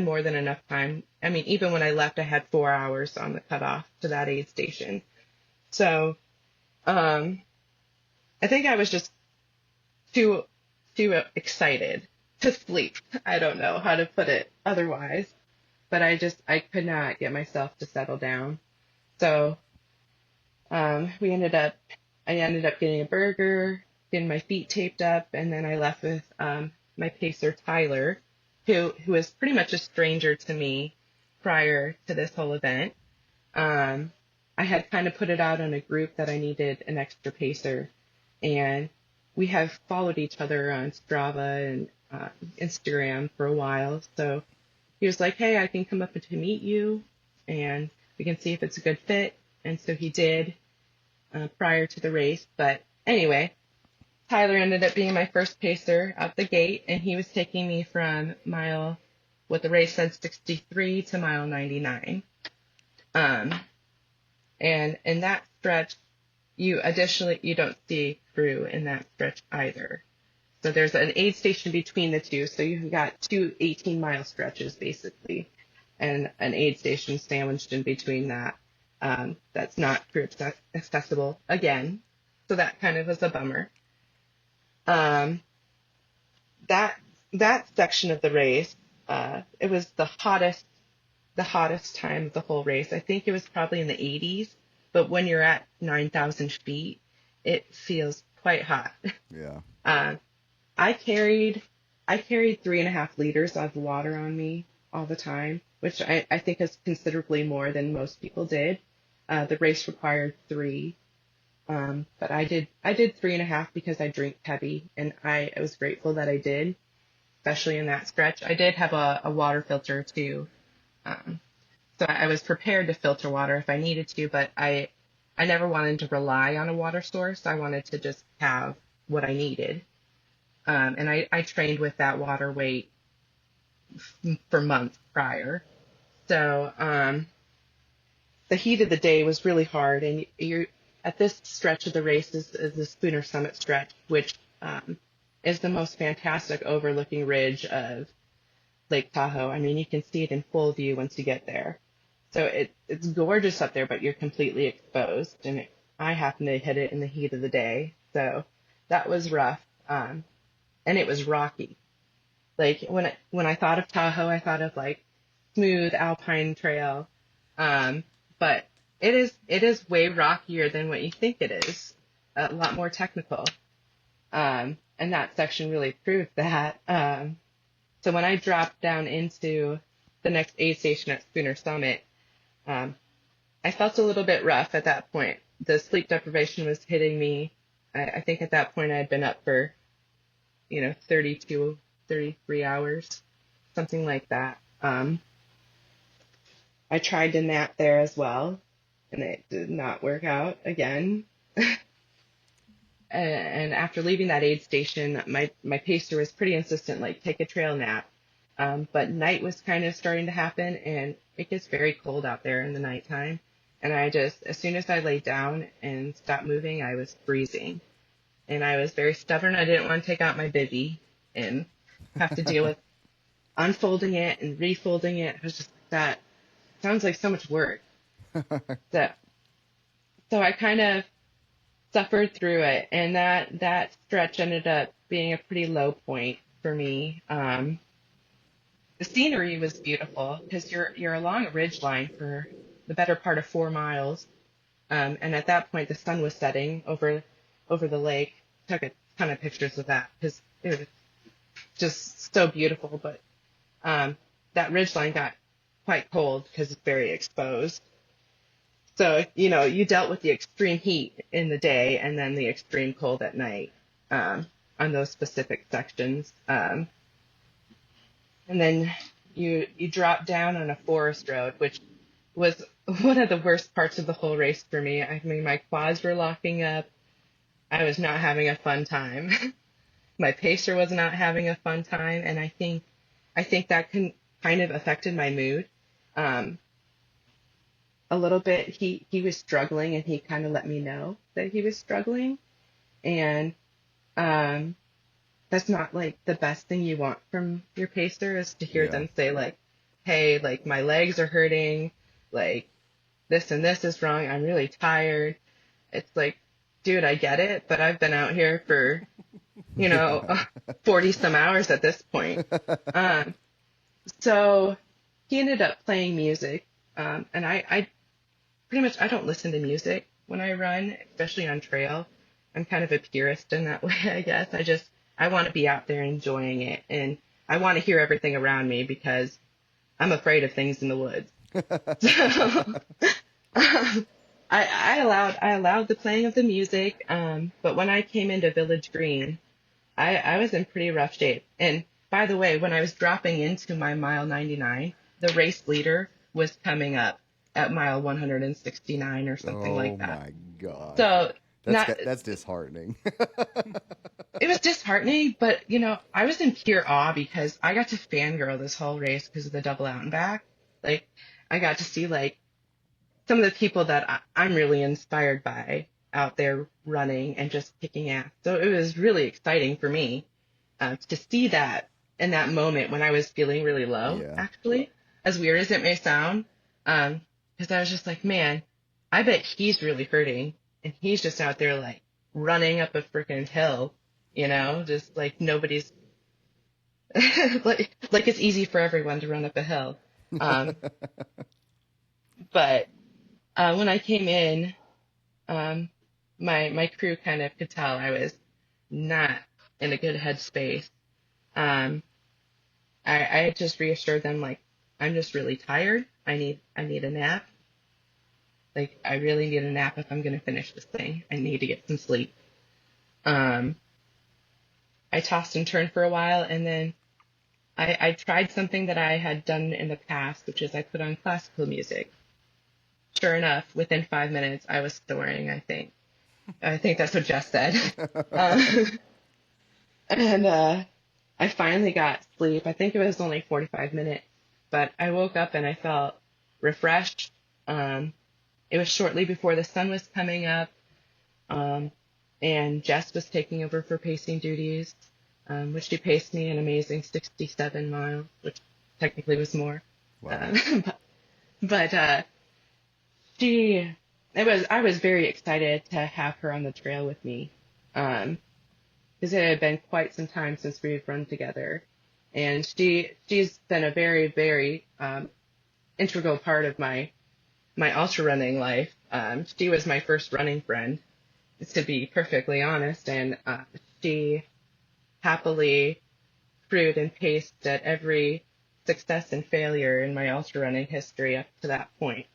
more than enough time. I mean, even when I left, I had 4 hours on the cutoff to that aid station. So, I think I was just too excited to sleep. I don't know how to put it otherwise, but I could not get myself to settle down. So, I ended up getting a burger, getting my feet taped up, and then I left with my pacer Tyler, who was pretty much a stranger to me prior to this whole event. Um, I had kind of put it out on a group that I needed an extra pacer, and we have followed each other on Strava and Instagram for a while. So he was like, "Hey, I can come up to meet you, and we can see if it's a good fit." And so he did prior to the race. But anyway, Tyler ended up being my first pacer out the gate, and he was taking me from what the race said, 63 to mile 99. Um, and in that stretch, you don't see crew in that stretch either. So there's an aid station between the two. So you've got two 18-mile stretches basically, and an aid station sandwiched in between that. That's not crew accessible again. So that kind of was a bummer. Um, that that section of the race, it was the hottest time of the whole race. I think it was probably in the 80s, but when you're at 9,000 feet, it feels quite hot. Yeah. Uh, I carried 3.5 liters of water on me all the time, which I think is considerably more than most people did. The race required 3, but I did 3.5 because I drink heavy, and I was grateful that I did, especially in that stretch. I did have a water filter too, um, so I was prepared to filter water if I needed to, but I never wanted to rely on a water source. I wanted to just have what I needed. And I trained with that water weight for months prior. So the heat of the day was really hard. And you're at this stretch of the race is the Spooner Summit stretch, which is the most fantastic overlooking ridge of Lake Tahoe. I mean, you can see it in full view once you get there. So it's gorgeous up there, but you're completely exposed. And I happened to hit it in the heat of the day. So that was rough. And it was rocky. Like when I thought of Tahoe, I thought of like smooth alpine trail, but it is way rockier than what you think it is. A lot more technical, and that section really proved that. So when I dropped down into the next aid station at Spooner Summit, I felt a little bit rough at that point. The sleep deprivation was hitting me. I think at that point I had been up for 32, 33 hours, something like that. I tried to nap there as well, and it did not work out again. And after leaving that aid station, my pacer was pretty insistent, like, take a trail nap. But night was kind of starting to happen, and it gets very cold out there in the nighttime. And as soon as I laid down and stopped moving, I was freezing. And I was very stubborn. I didn't want to take out my bivy and have to deal with unfolding it and refolding it. It was just that sounds like so much work. So, so I kind of suffered through it, and that stretch ended up being a pretty low point for me. The scenery was beautiful because you're along a ridge line for the better part of 4 miles, and at that point the sun was setting over the lake. Took a ton of pictures of that because it was just so beautiful. But that ridgeline got quite cold because it's very exposed. So you dealt with the extreme heat in the day and then the extreme cold at night on those specific sections. And then you drop down on a forest road, which was one of the worst parts of the whole race for me. I mean, my quads were locking up. I was not having a fun time. My pacer was not having a fun time, and I think that kind of affected my mood. A little bit. He was struggling, and he kind of let me know that he was struggling, and that's not like the best thing you want from your pacer is to hear them say like, "Hey, like my legs are hurting, like this and this is wrong. I'm really tired." It's like, dude, I get it, but I've been out here for, 40 some hours at this point. So he ended up playing music. And I pretty much, I don't listen to music when I run, especially on trail. I'm kind of a purist in that way, I guess. I want to be out there enjoying it, and I want to hear everything around me because I'm afraid of things in the woods. So I allowed the playing of the music, but when I came into Village Green, I was in pretty rough shape. And by the way, when I was dropping into my mile 99, the race leader was coming up at mile 169 or something Oh like that. my gosh. So not That's disheartening. it was disheartening, but I was in pure awe because I got to fangirl this whole race because of the double out and back. Like I got to see like some of the people that I'm really inspired by out there running and just kicking ass. So it was really exciting for me to see that in that moment when I was feeling really low, Yeah. actually, as weird as it may sound. Because I was just like, man, I bet he's really hurting. And he's just out there like running up a freaking hill, just like nobody's like it's easy for everyone to run up a hill. Um, but when I came in, my crew kind of could tell I was not in a good headspace. Um, I just reassured them like I'm just really tired. I need a nap. Like I really need a nap if I'm gonna finish this thing. I need to get some sleep. Um, I tossed and turned for a while, and then I tried something that I had done in the past, which is I put on classical music. Sure enough, within 5 minutes, I was snoring, I think. I think that's what Jess said. Uh, and I finally got sleep. I think it was only 45 minutes, but I woke up and I felt refreshed. It was shortly before the sun was coming up, um, and Jess was taking over for pacing duties, which she paced me an amazing 67 miles, which technically was more. Wow. But she, I was very excited to have her on the trail with me, because it had been quite some time since we've run together, and she's been a very, very integral part of my ultra running life. She was my first running friend, to be perfectly honest, and she happily crewed and paced at every success and failure in my ultra running history up to that point.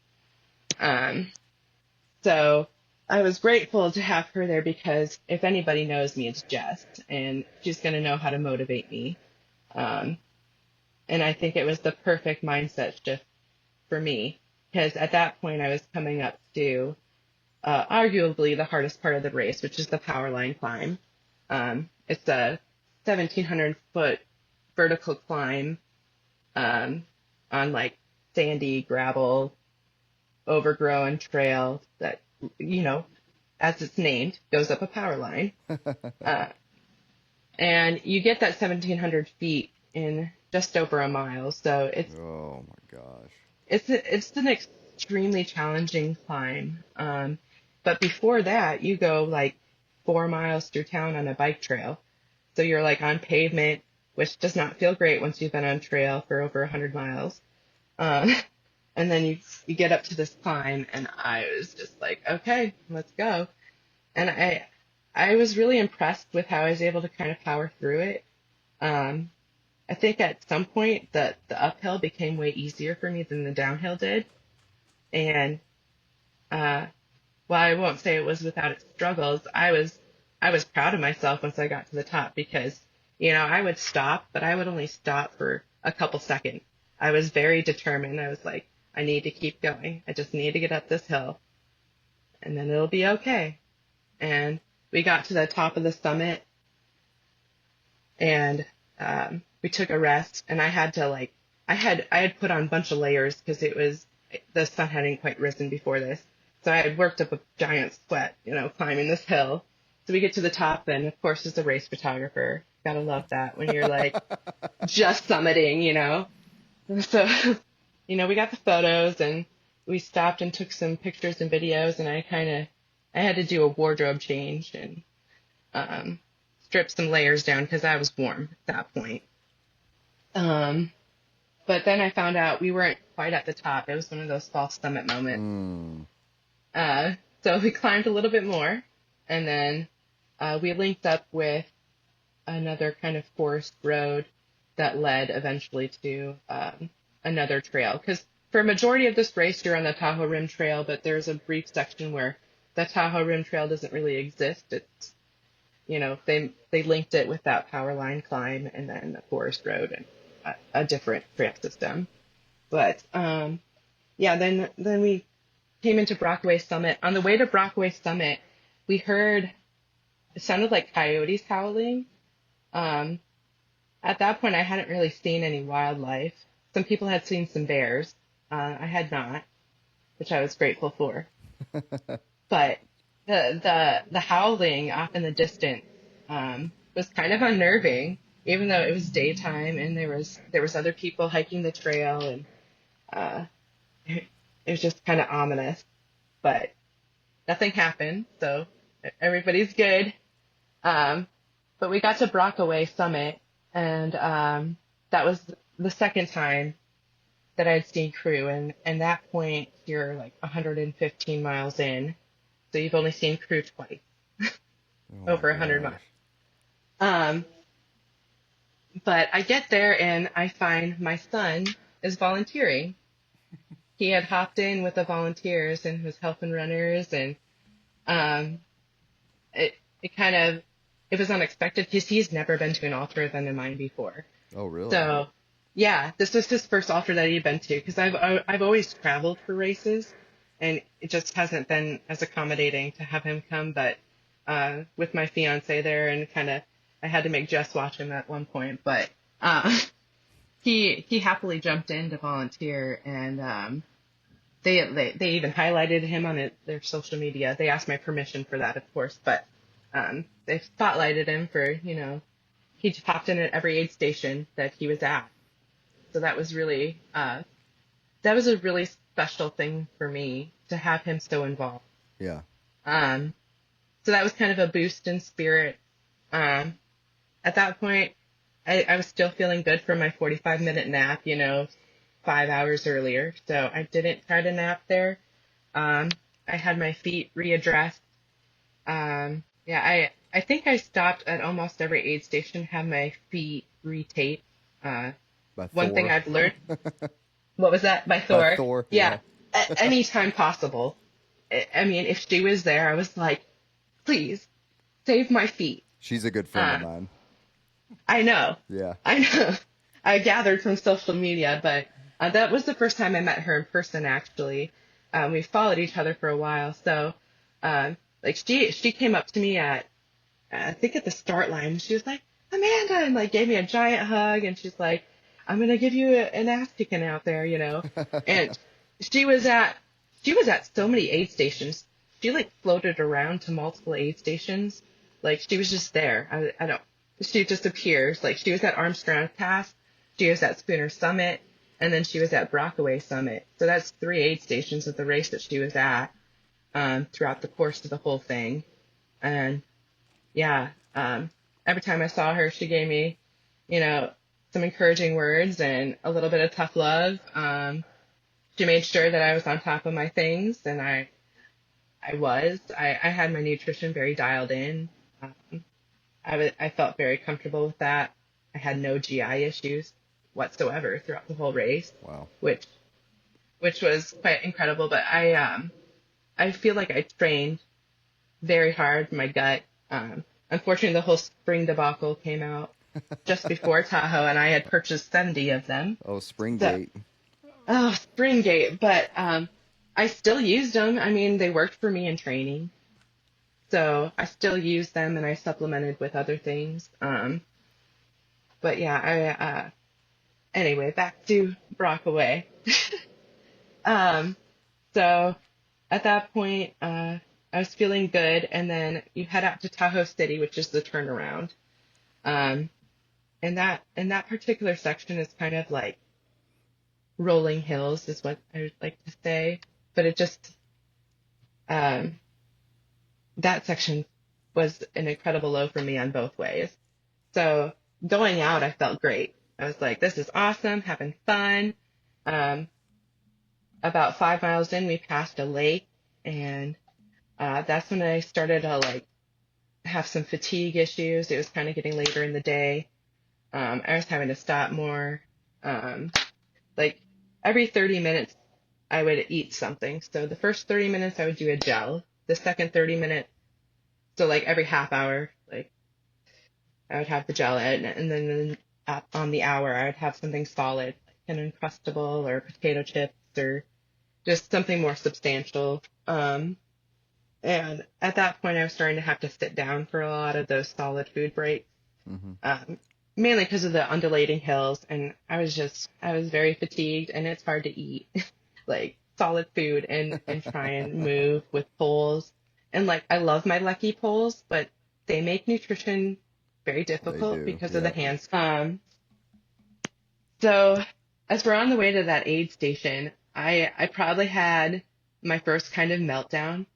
So I was grateful to have her there because if anybody knows me, it's Jess, and she's going to know how to motivate me. And I think it was the perfect mindset shift for me because at that point I was coming up to arguably the hardest part of the race, which is the power line climb. It's a 1,700-foot vertical climb on like sandy gravel overgrown trail that, as it's named, goes up a power line. And you get that 1,700 feet in just over a mile. So Oh my gosh. it's an extremely challenging climb. But before that, you go like 4 miles through town on a bike trail. So you're like on pavement, which does not feel great once you've been on trail for over 100 miles. And then you get up to this climb, and I was just like, okay, let's go. And I was really impressed with how I was able to kind of power through it. I think at some point the uphill became way easier for me than the downhill did. And while I won't say it was without its struggles, I was proud of myself once I got to the top because, I would stop, but I would only stop for a couple seconds. I was very determined. I was like, I need to keep going. I just need to get up this hill, and then it'll be okay. And we got to the top of the summit, and we took a rest, and I had to I had put on a bunch of layers because the sun hadn't quite risen before this. So I had worked up a giant sweat, climbing this hill. So we get to the top, and of course, as a race photographer, gotta love that when you're like just summiting. So, we got the photos, and we stopped and took some pictures and videos, and I had to do a wardrobe change and strip some layers down because I was warm at that point. But then I found out we weren't quite at the top. It was one of those false summit moments. So So we climbed a little bit more, and then we linked up with another kind of forest road that led eventually to another trail. Because for a majority of this race, you're on the Tahoe Rim Trail, but there's a brief section where the Tahoe Rim Trail doesn't really exist. It's, they linked it with that power line climb and then the forest road and a different trail system. But yeah, then we came into Brockway Summit. On the way to Brockway Summit, we heard, it sounded like coyotes howling. At that point, I hadn't really seen any wildlife. Some people had seen some bears. I had not, which I was grateful for. But the howling off in the distance was kind of unnerving, even though it was daytime and there was other people hiking the trail, and it was just kind of ominous. But nothing happened, so everybody's good. But we got to Brockway Summit, and that was the second time that I'd seen crew. And that point, you're like 115 miles in, so you've only seen crew twice, over 100 miles. But I get there, and I find my son is volunteering. He had hopped in with the volunteers and was helping runners, and it was unexpected because he's never been to an ultra than in mine before. Oh, really? So, yeah, this was his first ultra that he'd been to, because I've always traveled for races, and it just hasn't been as accommodating to have him come. But with my fiance there, and I had to make Jess watch him at one point, but he happily jumped in to volunteer, and they even highlighted him on their social media. They asked my permission for that, of course, but they spotlighted him for, he popped in at every aid station that he was at. So that was really, a really special thing for me to have him so involved. Yeah. So that was kind of a boost in spirit. At that point, I was still feeling good from my 45-minute nap, 5 hours earlier. So I didn't try to nap there. I had my feet readdressed. Yeah, I think I stopped at almost every aid station, had my feet retaped. One thing I've learned. What was that? By Thor? By Thor. Yeah. At any time possible. I mean, if she was there, I was like, please, save my feet. She's a good friend of mine. I know. Yeah. I know. I gathered from social media, but that was the first time I met her in person, actually. We followed each other for a while. So, she came up to me I think at the start line. She was like, Amanda, and gave me a giant hug. And she's like, I'm going to give you an ass kicking out there, And she was at so many aid stations. She floated around to multiple aid stations. She was just there. She just appears. She was at Armstrong Pass. She was at Spooner Summit. And then she was at Brockway Summit. So that's 3 aid stations of the race that she was at throughout the course of the whole thing. And yeah, every time I saw her, she gave me, some encouraging words and a little bit of tough love. She made sure that I was on top of my things, and I was. I had my nutrition very dialed in. I felt very comfortable with that. I had no GI issues whatsoever throughout the whole race. Wow. Which was quite incredible. But I feel like I trained very hard, my gut. Unfortunately, the whole spring debacle came out just before Tahoe, and I had purchased 70 of them. Oh, Springgate. Springgate. But I still used them. I mean, they worked for me in training. So I still used them, and I supplemented with other things. But yeah, anyway, back to Brockway. So at that point, I was feeling good, and then you head out to Tahoe City, which is the turnaround. And that particular section is kind of like rolling hills, is what I would like to say. But it just, that section was an incredible low for me on both ways. So going out, I felt great. I was like, this is awesome, having fun. About 5 miles in, we passed a lake, and That's when I started to like have some fatigue issues. It was kind of getting later in the day. I was having to stop more. Um, like every 30 minutes, I would eat something. So the first 30 minutes, I would do a gel. The second 30 minutes, so like every half hour, like I would have the gel and then on the hour, I would have something solid, like an Uncrustable or potato chips or just something more substantial. And at that point, I was starting to have to sit down for a lot of those solid food breaks, Mm-hmm. um, mainly because of the undulating hills. And I was very fatigued, and it's hard to eat like solid food and try and move with poles. And like, I love my Lucky poles, but they make nutrition very They difficult do. because of the Yep. hands. So as we're on the way to that aid station, I probably had my first kind of meltdown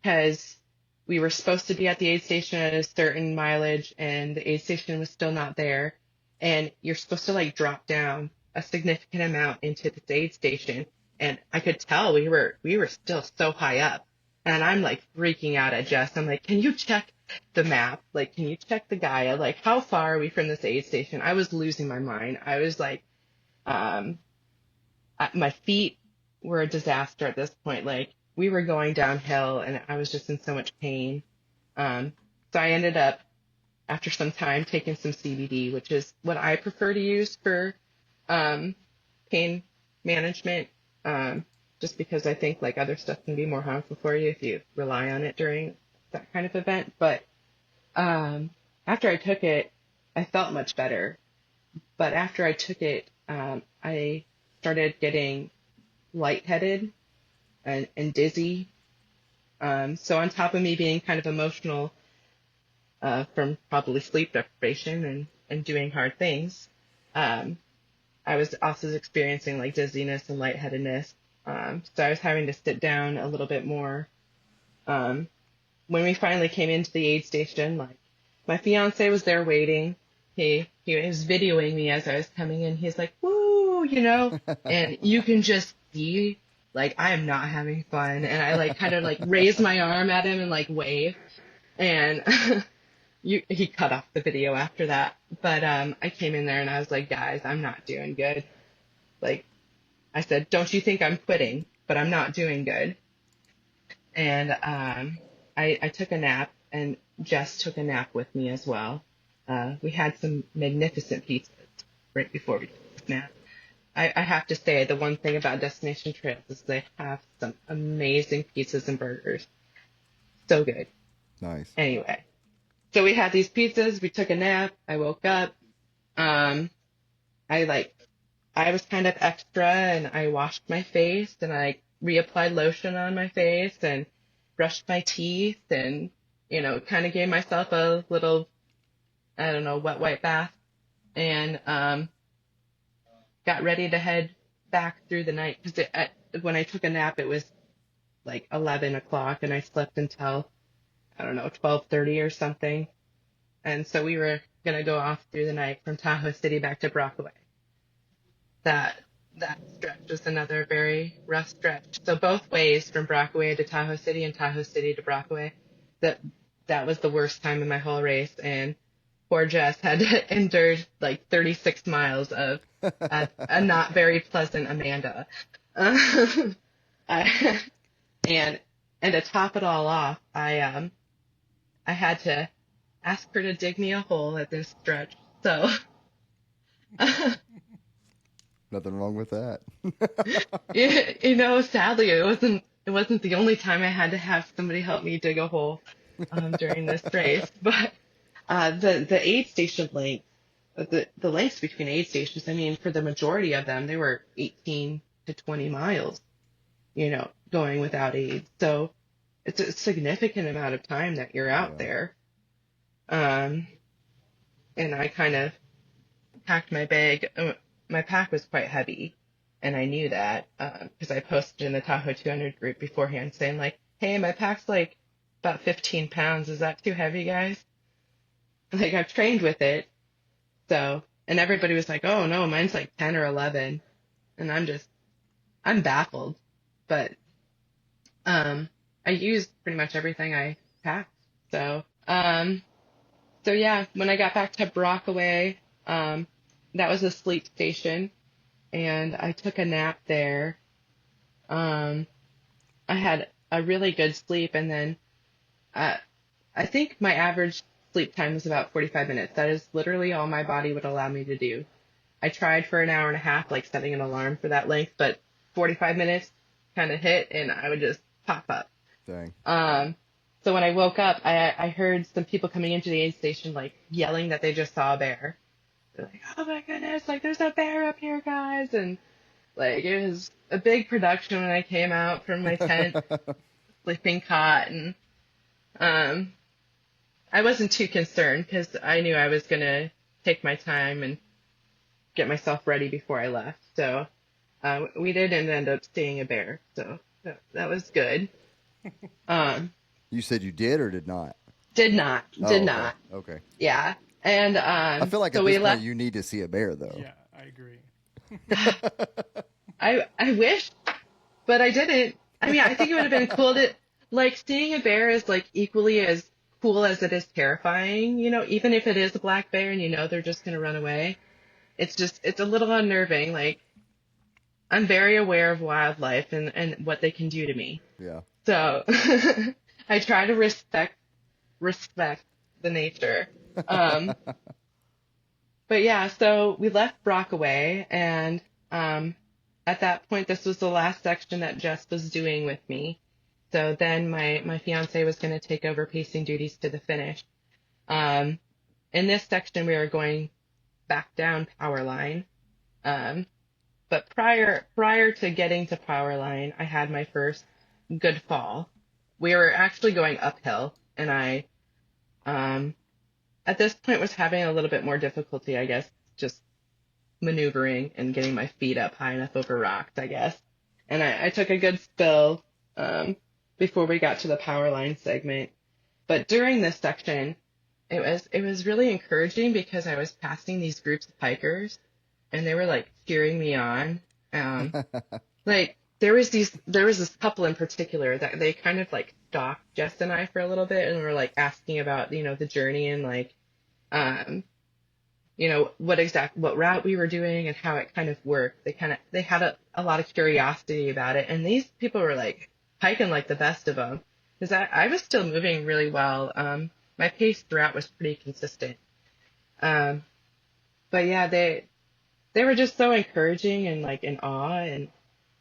because we were supposed to be at the aid station at a certain mileage and the aid station was still not there. And you're supposed to like drop down a significant amount into this aid station. And I could tell we were still so high up. And I'm like freaking out at Jess. I'm like, can you check the map? Like, can you check the Gaia? Like, how far are we from this aid station? I was losing my mind. I was like, um, my feet were a disaster at this point. Like we were going downhill and I was just in so much pain. Um, so I ended up after some time taking some CBD, which is what I prefer to use for um, pain management. Just because I think like other stuff can be more harmful for you if you rely on it during that kind of event. But um, after I took it, I felt much better. But after I took it, I started getting lightheaded and dizzy. So on top of me being kind of emotional from probably sleep deprivation and doing hard things, um, I was also experiencing like dizziness and lightheadedness. So I was having to sit down a little bit more. Um, when we finally came into the aid station, like my fiance was there waiting. He was videoing me as I was coming in. He's like, "Woo," and you can just see like I am not having fun. And I like kind of like raise my arm at him and like wave. And he cut off the video after that. But I came in there and I was like, guys, I'm not doing good. Like I said, don't you think I'm quitting? But I'm not doing good. And I took a nap, and Jess took a nap with me as well. We had some magnificent pizzas right before we took this nap. I have to say, the one thing about Destination Trails is they have some amazing pizzas and burgers. So good. Nice. Anyway, so we had these pizzas. We took a nap. I woke up. Um, I like I was kind of extra, and I washed my face and I reapplied lotion on my face and brushed my teeth and, kind of gave myself a little, I don't know, wet wipe bath and got ready to head back through the night because when I took a nap, it was like 11 o'clock and I slept until, I don't know, 12:30 or something. And so we were going to go off through the night from Tahoe City back to Brockway. That that stretch was another very rough stretch. So both ways from Brockway to Tahoe City and Tahoe City to Brockway, that that was the worst time in my whole race. And poor Jess had endured like 36 miles of a not very pleasant Amanda. I, and to top it all off, I had to ask her to dig me a hole at this stretch. So Nothing wrong with that. sadly, it wasn't the only time I had to have somebody help me dig a hole during this race. But the aid station length, the lengths between aid stations, I mean, for the majority of them, they were 18 to 20 miles, going without aid. So it's a significant amount of time that you're out Yeah. there. And I kind of packed my bag. My pack was quite heavy, and I knew that because I posted in the Tahoe 200 group beforehand saying like, "Hey, my pack's like about 15 pounds. Is that too heavy, guys?" Like I've trained with it, so and everybody was like, "Oh no, mine's like 10 or 11," and I'm baffled. But I used pretty much everything I packed. So, so yeah, when I got back to Brockaway, that was a sleep station, and I took a nap there. Um, I had a really good sleep, and then uh, I think my average sleep time was about 45 minutes. That is literally all my body would allow me to do. I tried for an hour and a half, like setting an alarm for that length, but 45 minutes kind of hit, and I would just pop up. Dang. So when I woke up, I heard some people coming into the aid station, like yelling that they just saw a bear. They're like, "Oh my goodness, like there's a bear up here, guys!" And like it was a big production when I came out from my tent, sleeping cot, and um, I wasn't too concerned because I knew I was gonna take my time and get myself ready before I left. So we didn't end up seeing a bear, so that was good. Um, You said you did or did not? did not, Oh, did okay. not, Okay. yeah. And I feel like so at we this point left. you need to see a bear, though. Yeah, I agree. I wish, but I didn't. I mean, I think it would have been cool to like seeing a bear is like equally as cool as it is terrifying. You know, even if it is a black bear and you know they're just gonna run away, it's a little unnerving. Like I'm very aware of wildlife and what they can do to me. Yeah. So I try to respect the nature. Um, but yeah, so we left Brockaway, and at that point, this was the last section that Jess was doing with me. So then my fiance was going to take over pacing duties to the finish. Um, in this section, we were going back down Powerline. But prior to getting to Powerline, I had my first good fall. We were actually going uphill, and I at this point was having a little bit more difficulty, I guess, just maneuvering and getting my feet up high enough over rocks, I guess. And I took a good spill before we got to the power line segment. But during this section, it was really encouraging because I was passing these groups of hikers, and they were like cheering me on. Um, like there was this couple in particular that they kind of like stalked Jess and I for a little bit and were like asking about the journey and like um what route we were doing and how it kind of worked. They had a lot of curiosity about it, and these people were like hiking like the best of them because I was still moving really well. My pace throughout was pretty consistent. Um, but yeah, they were just so encouraging and like in awe, and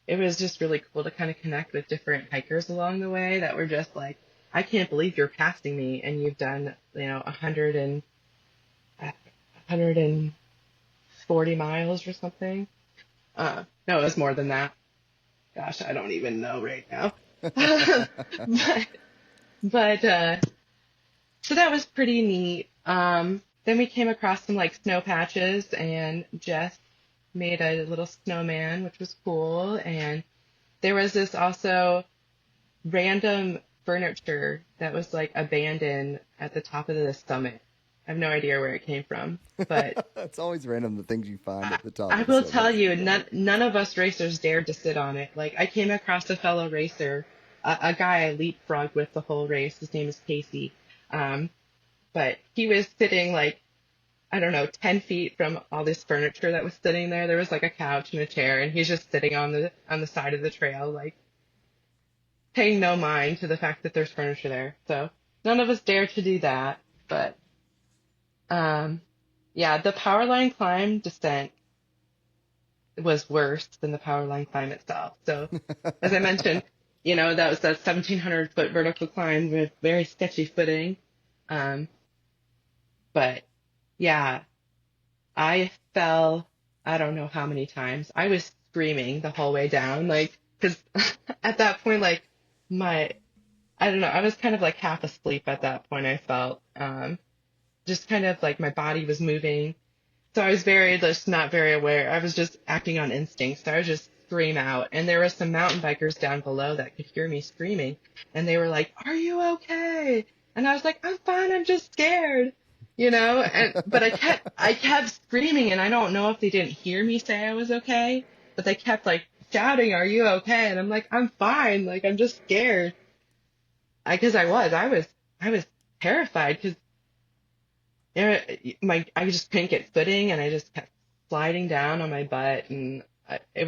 it was just really cool to kind of connect with different hikers along the way that were just like, I can't believe you're passing me and you've done 140 miles or something. No, it was more than that. Gosh, I don't even know right now. but so that was pretty neat. Then we came across some like snow patches, and Jess made a little snowman, which was cool. And there was this also random furniture that was like abandoned at the top of the summit. I have no idea where it came from, but It's always random the things you find at the top. I of the will summit. tell you, none of us racers dared to sit on it. Like I came across a fellow racer, a guy I leapfrogged with the whole race. His name is Casey. But he was sitting like, I don't know, 10 feet from all this furniture that was sitting there. There was like a couch and a chair, and he's just sitting on the side of the trail, like paying no mind to the fact that there's furniture there. So none of us dared to do that. But yeah, the power line climb descent was worse than the power line climb itself. So as I mentioned, that was that 1,700-foot vertical climb with very sketchy footing. But yeah, I fell, I don't know how many times. I was screaming the whole way down, like, because at that point, like, I don't know, I was kind of like half asleep at that point, I felt. Just kind of like my body was moving. So I was just not very aware. I was just acting on instinct. So I would just scream out. And there were some mountain bikers down below that could hear me screaming. And they were like, "Are you okay?" And I was like, "I'm fine. I'm just scared." But I kept screaming, and I don't know if they didn't hear me say I was okay, but they kept like shouting, "Are you okay?" And I'm like, "I'm fine. Like, I'm just scared." because I was terrified because I just couldn't get footing and I just kept sliding down on my butt and it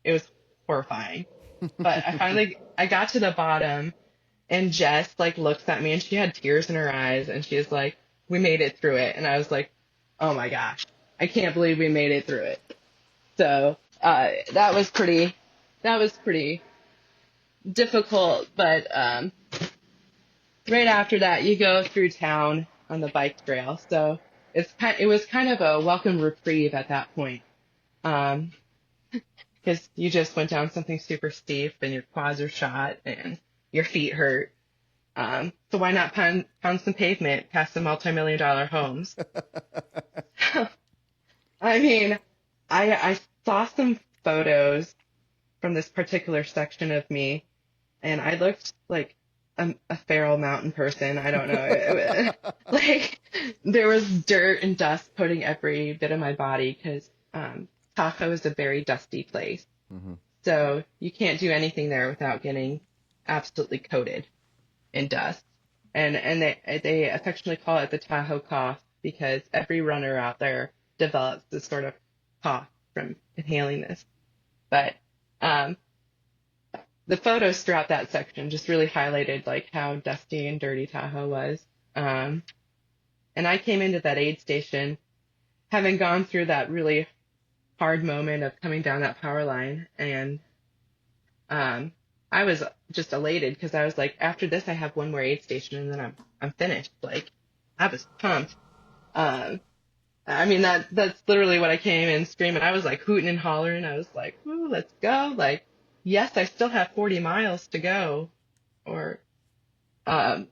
was horrifying. But I got to the bottom and Jess like looks at me and she had tears in her eyes and she was like, "We made it through it." And I was like, "Oh my gosh, I can't believe we made it through it." So that was pretty difficult. But right after that, you go through town on the bike trail. So it was kind of a welcome reprieve at that point. Um, because you just went down something super steep and your quads are shot and your feet hurt. So why not pound some pavement past some multi-million-dollar homes? I mean, I saw some photos from this particular section of me, and I looked like a feral mountain person. I don't know. Like there was dirt and dust coating every bit of my body because Tahoe is a very dusty place. Hmm. So you can't do anything there without getting absolutely coated in dust. And they affectionately call it the Tahoe cough because every runner out there develops this sort of cough from inhaling this. But um, the photos throughout that section just really highlighted like how dusty and dirty Tahoe was. Um, and I came into that aid station having gone through that really hard moment of coming down that power line, and um, I was just elated because I was like, after this, I have one more aid station, and then I'm finished. Like, I was pumped. Um, I mean that's literally what I came in screaming. I was like hooting and hollering. I was like, "Ooh, let's go!" Like, yes, I still have 40 miles to go, or um,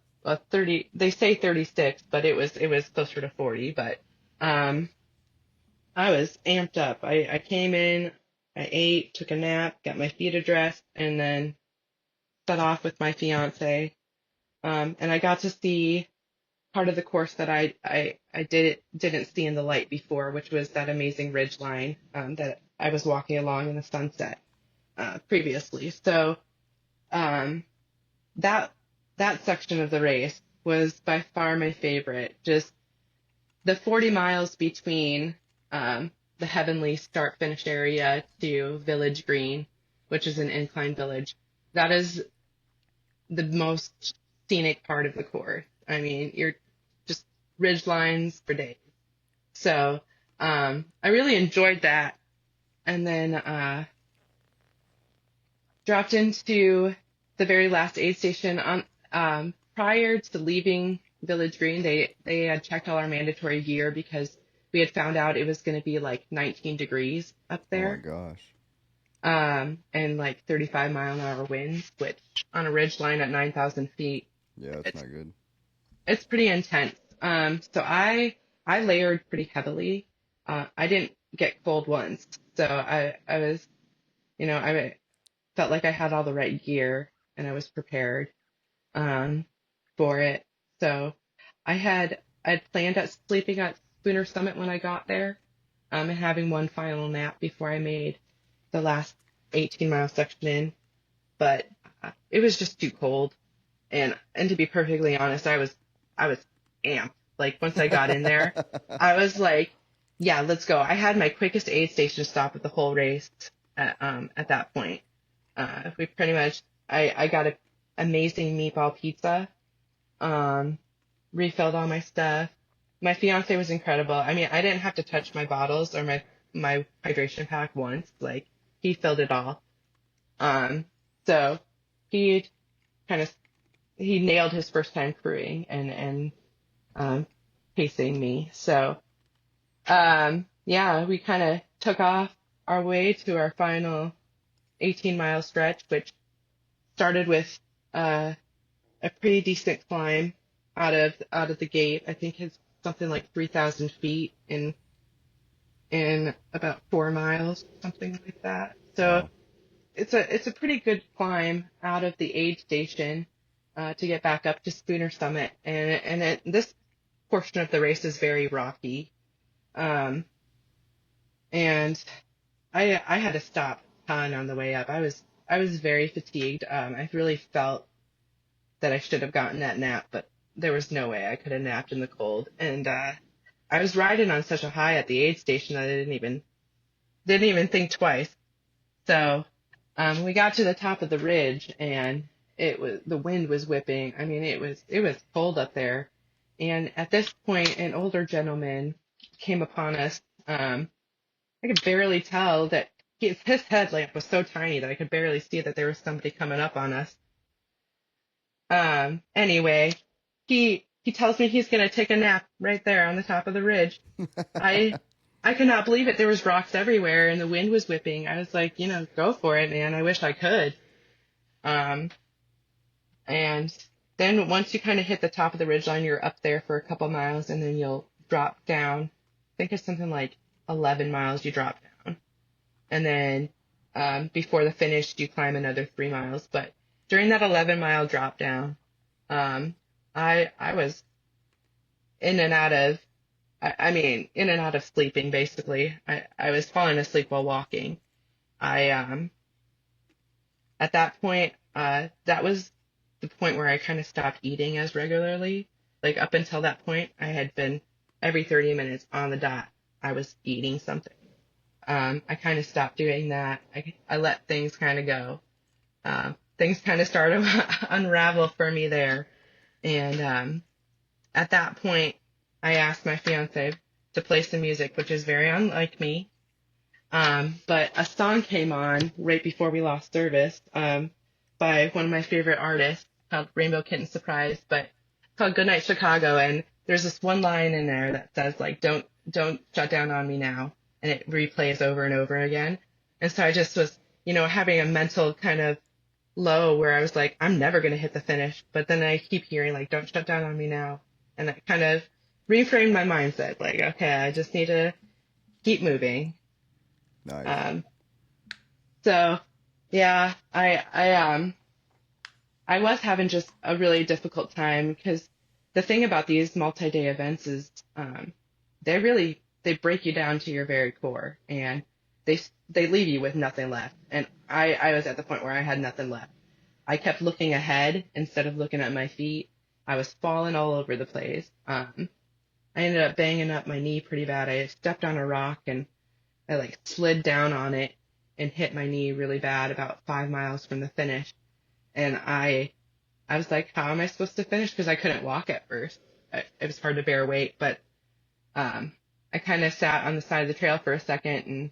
30. They say 36, but it was closer to 40. But um, I was amped up. I came in, I ate, took a nap, got my feet addressed, and then set off with my fiance. And I got to see part of the course that didn't see in the light before, which was that amazing ridge line that I was walking along in the sunset previously. So um, that that section of the race was by far my favorite. Just the 40 miles between the Heavenly start finish area to Village Green, which is an incline village. That is the most scenic part of the course. I mean, you're just ridge lines for days. So I really enjoyed that. And then dropped into the very last aid station on prior to leaving Village Green. They had checked all our mandatory gear because we had found out it was going to be like 19 degrees up Oh my there, gosh. and like 35-mile-an-hour winds, which on a ridge line at 9,000 feet, Yeah, it's it's not good. it's pretty intense. So I layered pretty heavily. I didn't get cold once, so I was, I felt like I had all the right gear and I was prepared um, for it. So I'd planned at sleeping at Spooner Summit when I got there, and having one final nap before I made the last 18-mile section in. But it was just too cold, and to be perfectly honest, I was amped. Like once I got in there, I was like, yeah, let's go. I had my quickest aid station stop of the whole race at that point. We pretty much, I got a amazing meatball pizza, um, refilled all my stuff. My fiance was incredible. I mean, I didn't have to touch my bottles or my hydration pack once. Like he filled it all. Um, so he kind of, he nailed his first time crewing and um, pacing me. So, yeah, we kind of took off our way to our final 18-mile stretch, which started with uh, a pretty decent climb out of the gate. I think it's something like 3,000 feet in about 4 miles, something like that. So Wow. it's a pretty good climb out of the aid station to get back up to Spooner Summit, this portion of the race is very rocky, um, and I had to stop a ton on the way up. I was very fatigued. I really felt that I should have gotten that nap, but there was no way I could have napped in the cold. And I was riding on such a high at the aid station that I didn't even think twice. So we got to the top of the ridge, and the wind was whipping. I mean, it was cold up there. And at this point, an older gentleman came upon us. I could barely tell that his headlamp was so tiny that I could barely see that there was somebody coming up on us. Anyway, he tells me he's gonna take a nap right there on the top of the ridge. I I could not believe it. There was rocks everywhere and the wind was whipping. I was like, go for it, man. I wish I could. And then once you kind of hit the top of the ridgeline, you're up there for a couple miles, and then you'll drop down. I think it's something like 11 miles you drop down. And then before the finish, you climb another 3 miles. But during that 11-mile drop down, I was in and out of, in and out of sleeping, basically. I was falling asleep while walking. At that point, that was the point where I kind of stopped eating as regularly. Like up until that point, I had been every 30 minutes on the dot, I was eating something. I kind of stopped doing that. I let things kind of go. Things kind of started to unravel for me there. And at that point, I asked my fiance to play some music, which is very unlike me. But a song came on right before we lost service by one of my favorite artists called Rainbow Kitten Surprise, but it's called Goodnight Chicago. And there's this one line in there that says, like, don't shut down on me now. And it replays over and over again. And so I just was, having a mental kind of low where I was like, I'm never going to hit the finish. But then I keep hearing, like, don't shut down on me now. And that kind of reframed my mindset. Like, okay, I just need to keep moving. Nice. So yeah, I was having just a really difficult time because the thing about these multi-day events is they break you down to your very core, and they leave you with nothing left. And I was at the point where I had nothing left. I kept looking ahead instead of looking at my feet. I was falling all over the place. I ended up banging up my knee pretty bad. I stepped on a rock and I like slid down on it and hit my knee really bad about 5 miles from the finish. And I was like, how am I supposed to finish? Because I couldn't walk at first. It was hard to bear weight, but I kind of sat on the side of the trail for a second and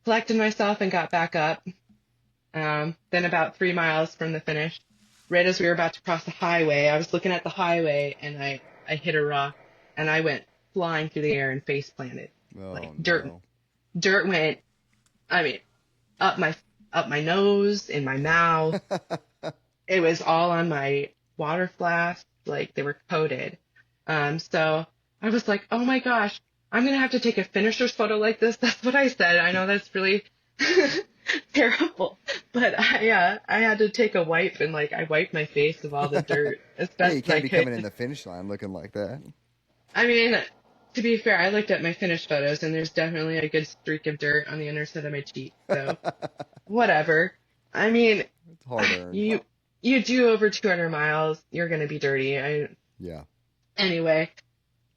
collected myself and got back up. Then about 3 miles from the finish, right as we were about to cross the highway, I was looking at the highway and I hit a rock and I went flying through the air and face planted. Oh, Dirt went, up my nose, in my mouth. It was all on my water flask, like they were coated. So I was like, oh my gosh, I'm going to have to take a finisher's photo like this. That's what I said. I know that's really terrible, but I had to take a wipe and I wiped my face of all the dirt as best Yeah, you as I can't be could. coming in the finish line looking like that. To be fair, I looked at my finished photos and there's definitely a good streak of dirt on the inner side of my cheek. So whatever. It's hard earned. You do over 200 miles, you're going to be dirty. Yeah. Anyway,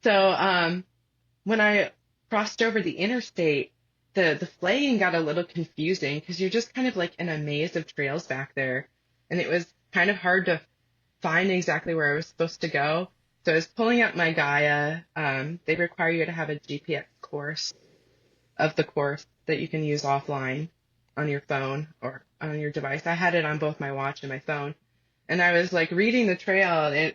so when I crossed over the interstate, the flagging got a little confusing because you're just kind of like in a maze of trails back there. And it was kind of hard to find exactly where I was supposed to go. So I was pulling up my Gaia. They require you to have a GPS course of the course that you can use offline on your phone or on your device. I had it on both my watch and my phone. And I was reading the trail, and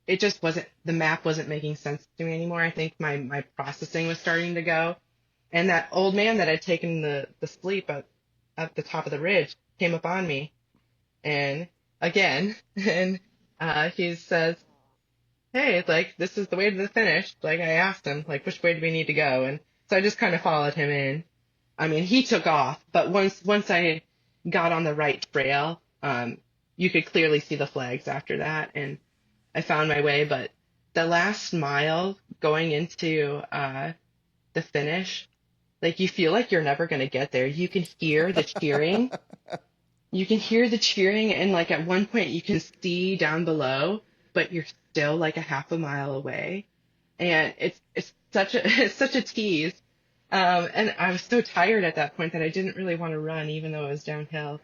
it just wasn't, the map wasn't making sense to me anymore. I think my processing was starting to go. And that old man that had taken the sleep at the top of the ridge came up on me. And again, and he says, hey, this is the way to the finish. I asked him, which way do we need to go? And so I just kind of followed him in. He took off, but once I got on the right trail, you could clearly see the flags after that, and I found my way. But the last mile going into the finish, you feel like you're never going to get there. You can hear the cheering. you can hear the cheering, and like at one point you can see down below, but you're still like a half a mile away, and it's such a it's such a tease. And I was so tired at that point that I didn't really want to run, even though it was downhill.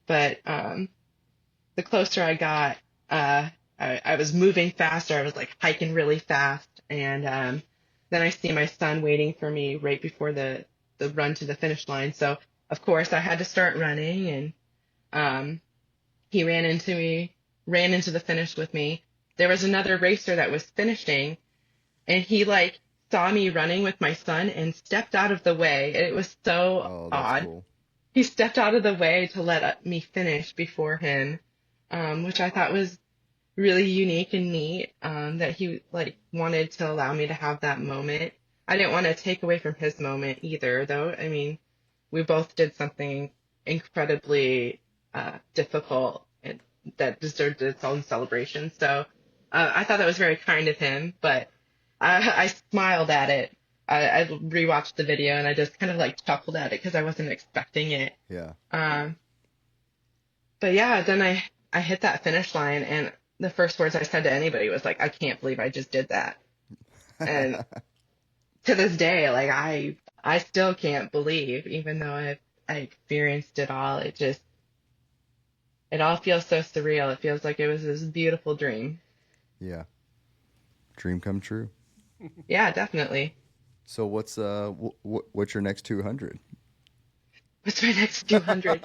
But the closer I got, I was moving faster. I was like hiking really fast, and then I see my son waiting for me right before the run to the finish line. So of course I had to start running, and he ran into the finish with me. There was another racer that was finishing, and he like saw me running with my son and stepped out of the way. It was so Oh, that's odd. cool. He stepped out of the way to let me finish before him, which I thought was really unique and neat. That he like wanted to allow me to have that moment. I didn't want to take away from his moment either, though. I mean, we both did something incredibly difficult and that deserved its own celebration. So I thought that was very kind of him, but I smiled at it. I rewatched the video and I just kind of like chuckled at it because I wasn't expecting it. Yeah. But yeah, then I hit that finish line, and the first words I said to anybody was like, I can't believe I just did that. And to this day, like I still can't believe, even though I experienced it all, it all feels so surreal. It feels like it was this beautiful dream. Yeah. Dream come true. Yeah, definitely. So what's what's your next 200? What's my next 200?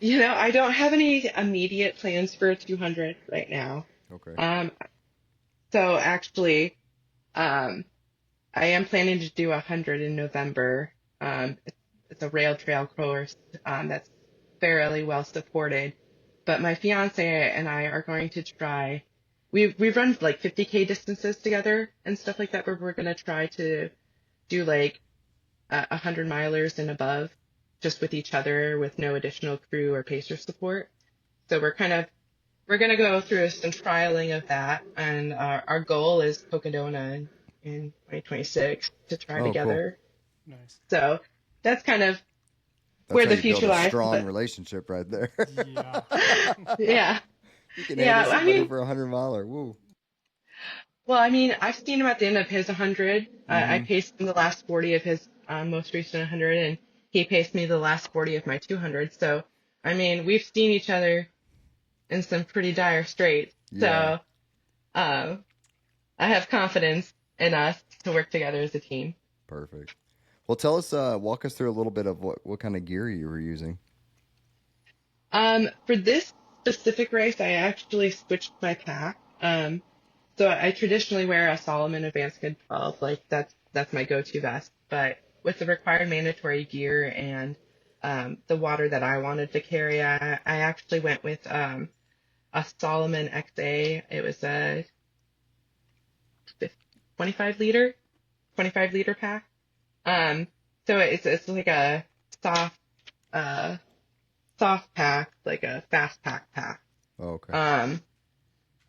I don't have any immediate plans for a 200 right now. Okay. So actually, I am planning to do 100 in November. It's a rail trail course that's fairly well supported. But my fiance and I are going to try. We've run like 50K distances together and stuff like that, but we're going to try to do like 100 milers and above, just with each other, with no additional crew or pacer support. So we're going to go through some trialing of that, and our goal is Cocodona in 2026 to try Oh, cool. together. Nice. So that's kind of That's where how the you build future a lies. strong But relationship right there. Yeah. yeah, You can yeah. handle I somebody mean, for 100 miler. Woo. well, I mean, I've seen him at the end of his 100. I Mm-hmm. paced him the last 40 of his most recent 100, and he paced me the last 40 of my 200. So, I mean, we've seen each other in some pretty dire straits. Yeah. So, I have confidence in us to work together as a team. Perfect. Well, tell us, walk us through a little bit of what kind of gear you were using. For this specific race, I actually switched my pack. So I traditionally wear a Solomon Advanced Kid 12, like that's my go-to vest. But with the required mandatory gear and the water that I wanted to carry, I actually went with a Solomon XA. It was a 25 liter pack. So it's like a soft soft pack, like a fast pack. Oh, okay.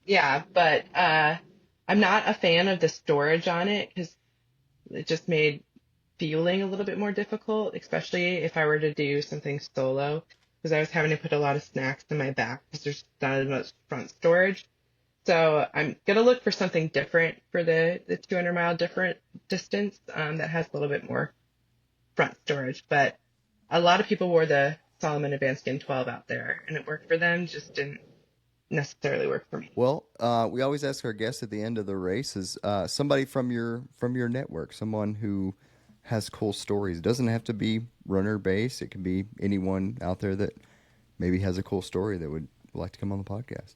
Yeah, but I'm not a fan of the storage on it because it just made fueling a little bit more difficult, especially if I were to do something solo, because I was having to put a lot of snacks in my back because there's not as much front storage. So I'm gonna look for something different for the 200-mile different distance that has a little bit more front storage. But a lot of people wore the Solomon Advanced Skin 12 out there, and it worked for them. Just didn't necessarily work for me. Well, we always ask our guests at the end of the race is somebody from your network, someone who has cool stories. It doesn't have to be runner based. It can be anyone out there that maybe has a cool story that would like to come on the podcast.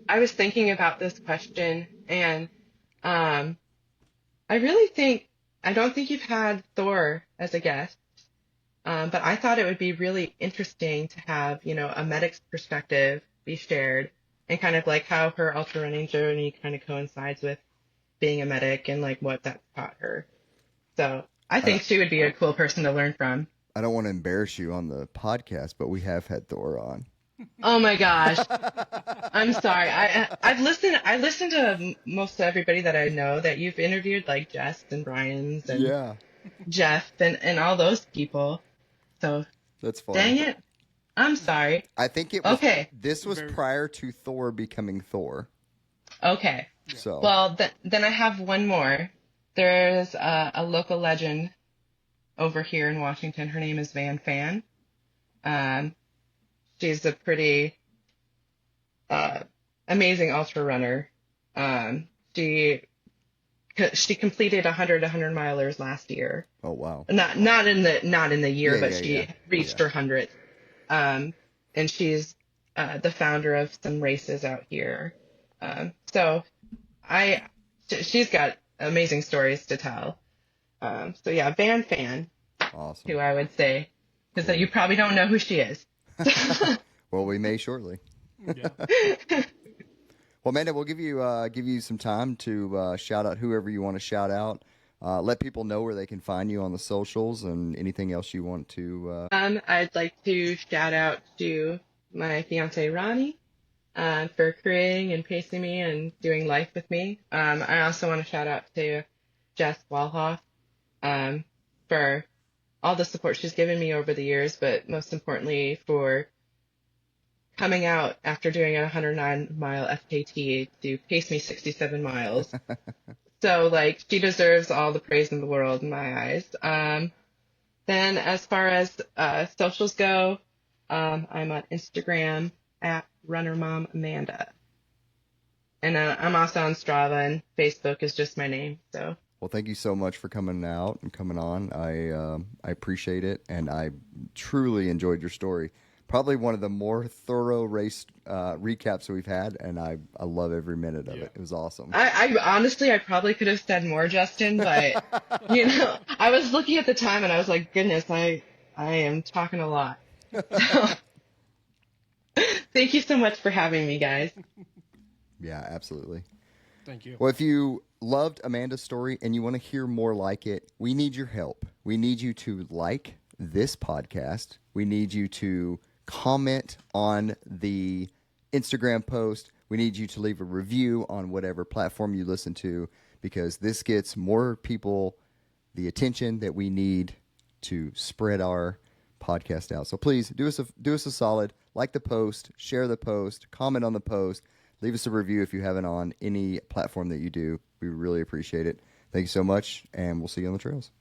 I was thinking about this question, and I don't think you've had Thor as a guest, but I thought it would be really interesting to have, a medic's perspective be shared, and kind of like how her ultra running journey kind of coincides with being a medic and like what that taught her. So I think she would be a cool person to learn from. I don't want to embarrass you on the podcast, but we have had Thor on. Oh my gosh. I'm sorry. I listened to most everybody that I know that you've interviewed, like Jess and Brian's and Yeah. Jeff and all those people. So That's funny. Dang it. I'm sorry. I think it was. Okay. This was prior to Thor becoming Thor. Okay. So. Well, then I have one more. There's a local legend over here in Washington. Her name is Van Fan. She's a pretty amazing ultra runner. She completed 100 milers last year. Oh wow! Not in the year, but she reached her 100th. And she's the founder of some races out here. So she's got amazing stories to tell. So yeah, Van Fan, awesome. who I would say, because you probably don't know who she is. Well, we may shortly. Yeah. Well, Amanda, we'll give you some time to shout out whoever you want to shout out. Let people know where they can find you on the socials and anything else you want to. I'd like to shout out to my fiance Ronnie for creating and pacing me and doing life with me. I also want to shout out to Jess Walhoff for all the support she's given me over the years, but most importantly for coming out after doing a 109-mile FKT to pace me 67 miles. So, like, she deserves all the praise in the world in my eyes. Then as far as socials go, I'm on Instagram at RunnerMomAmanda. And I'm also on Strava, and Facebook is just my name. So. Well, thank you so much for coming out and coming on. I appreciate it, and I truly enjoyed your story. Probably one of the more thorough race recaps that we've had, and I love every minute of it. It was awesome. I honestly, I probably could have said more, Justin, but I was looking at the time and I was like, goodness, I am talking a lot. So, thank you so much for having me, guys. Yeah, absolutely. Thank you. Well, if you loved Amanda's story and you want to hear more like it, we need your help. We need you to like this podcast. We need you to comment on the Instagram post. We need you to leave a review on whatever platform you listen to, because this gets more people the attention that we need to spread our podcast out. So please do us a solid, like the post, share the post, comment on the post, leave us a review if you haven't on any platform that you do. We really appreciate it. Thank you so much, and we'll see you on the trails.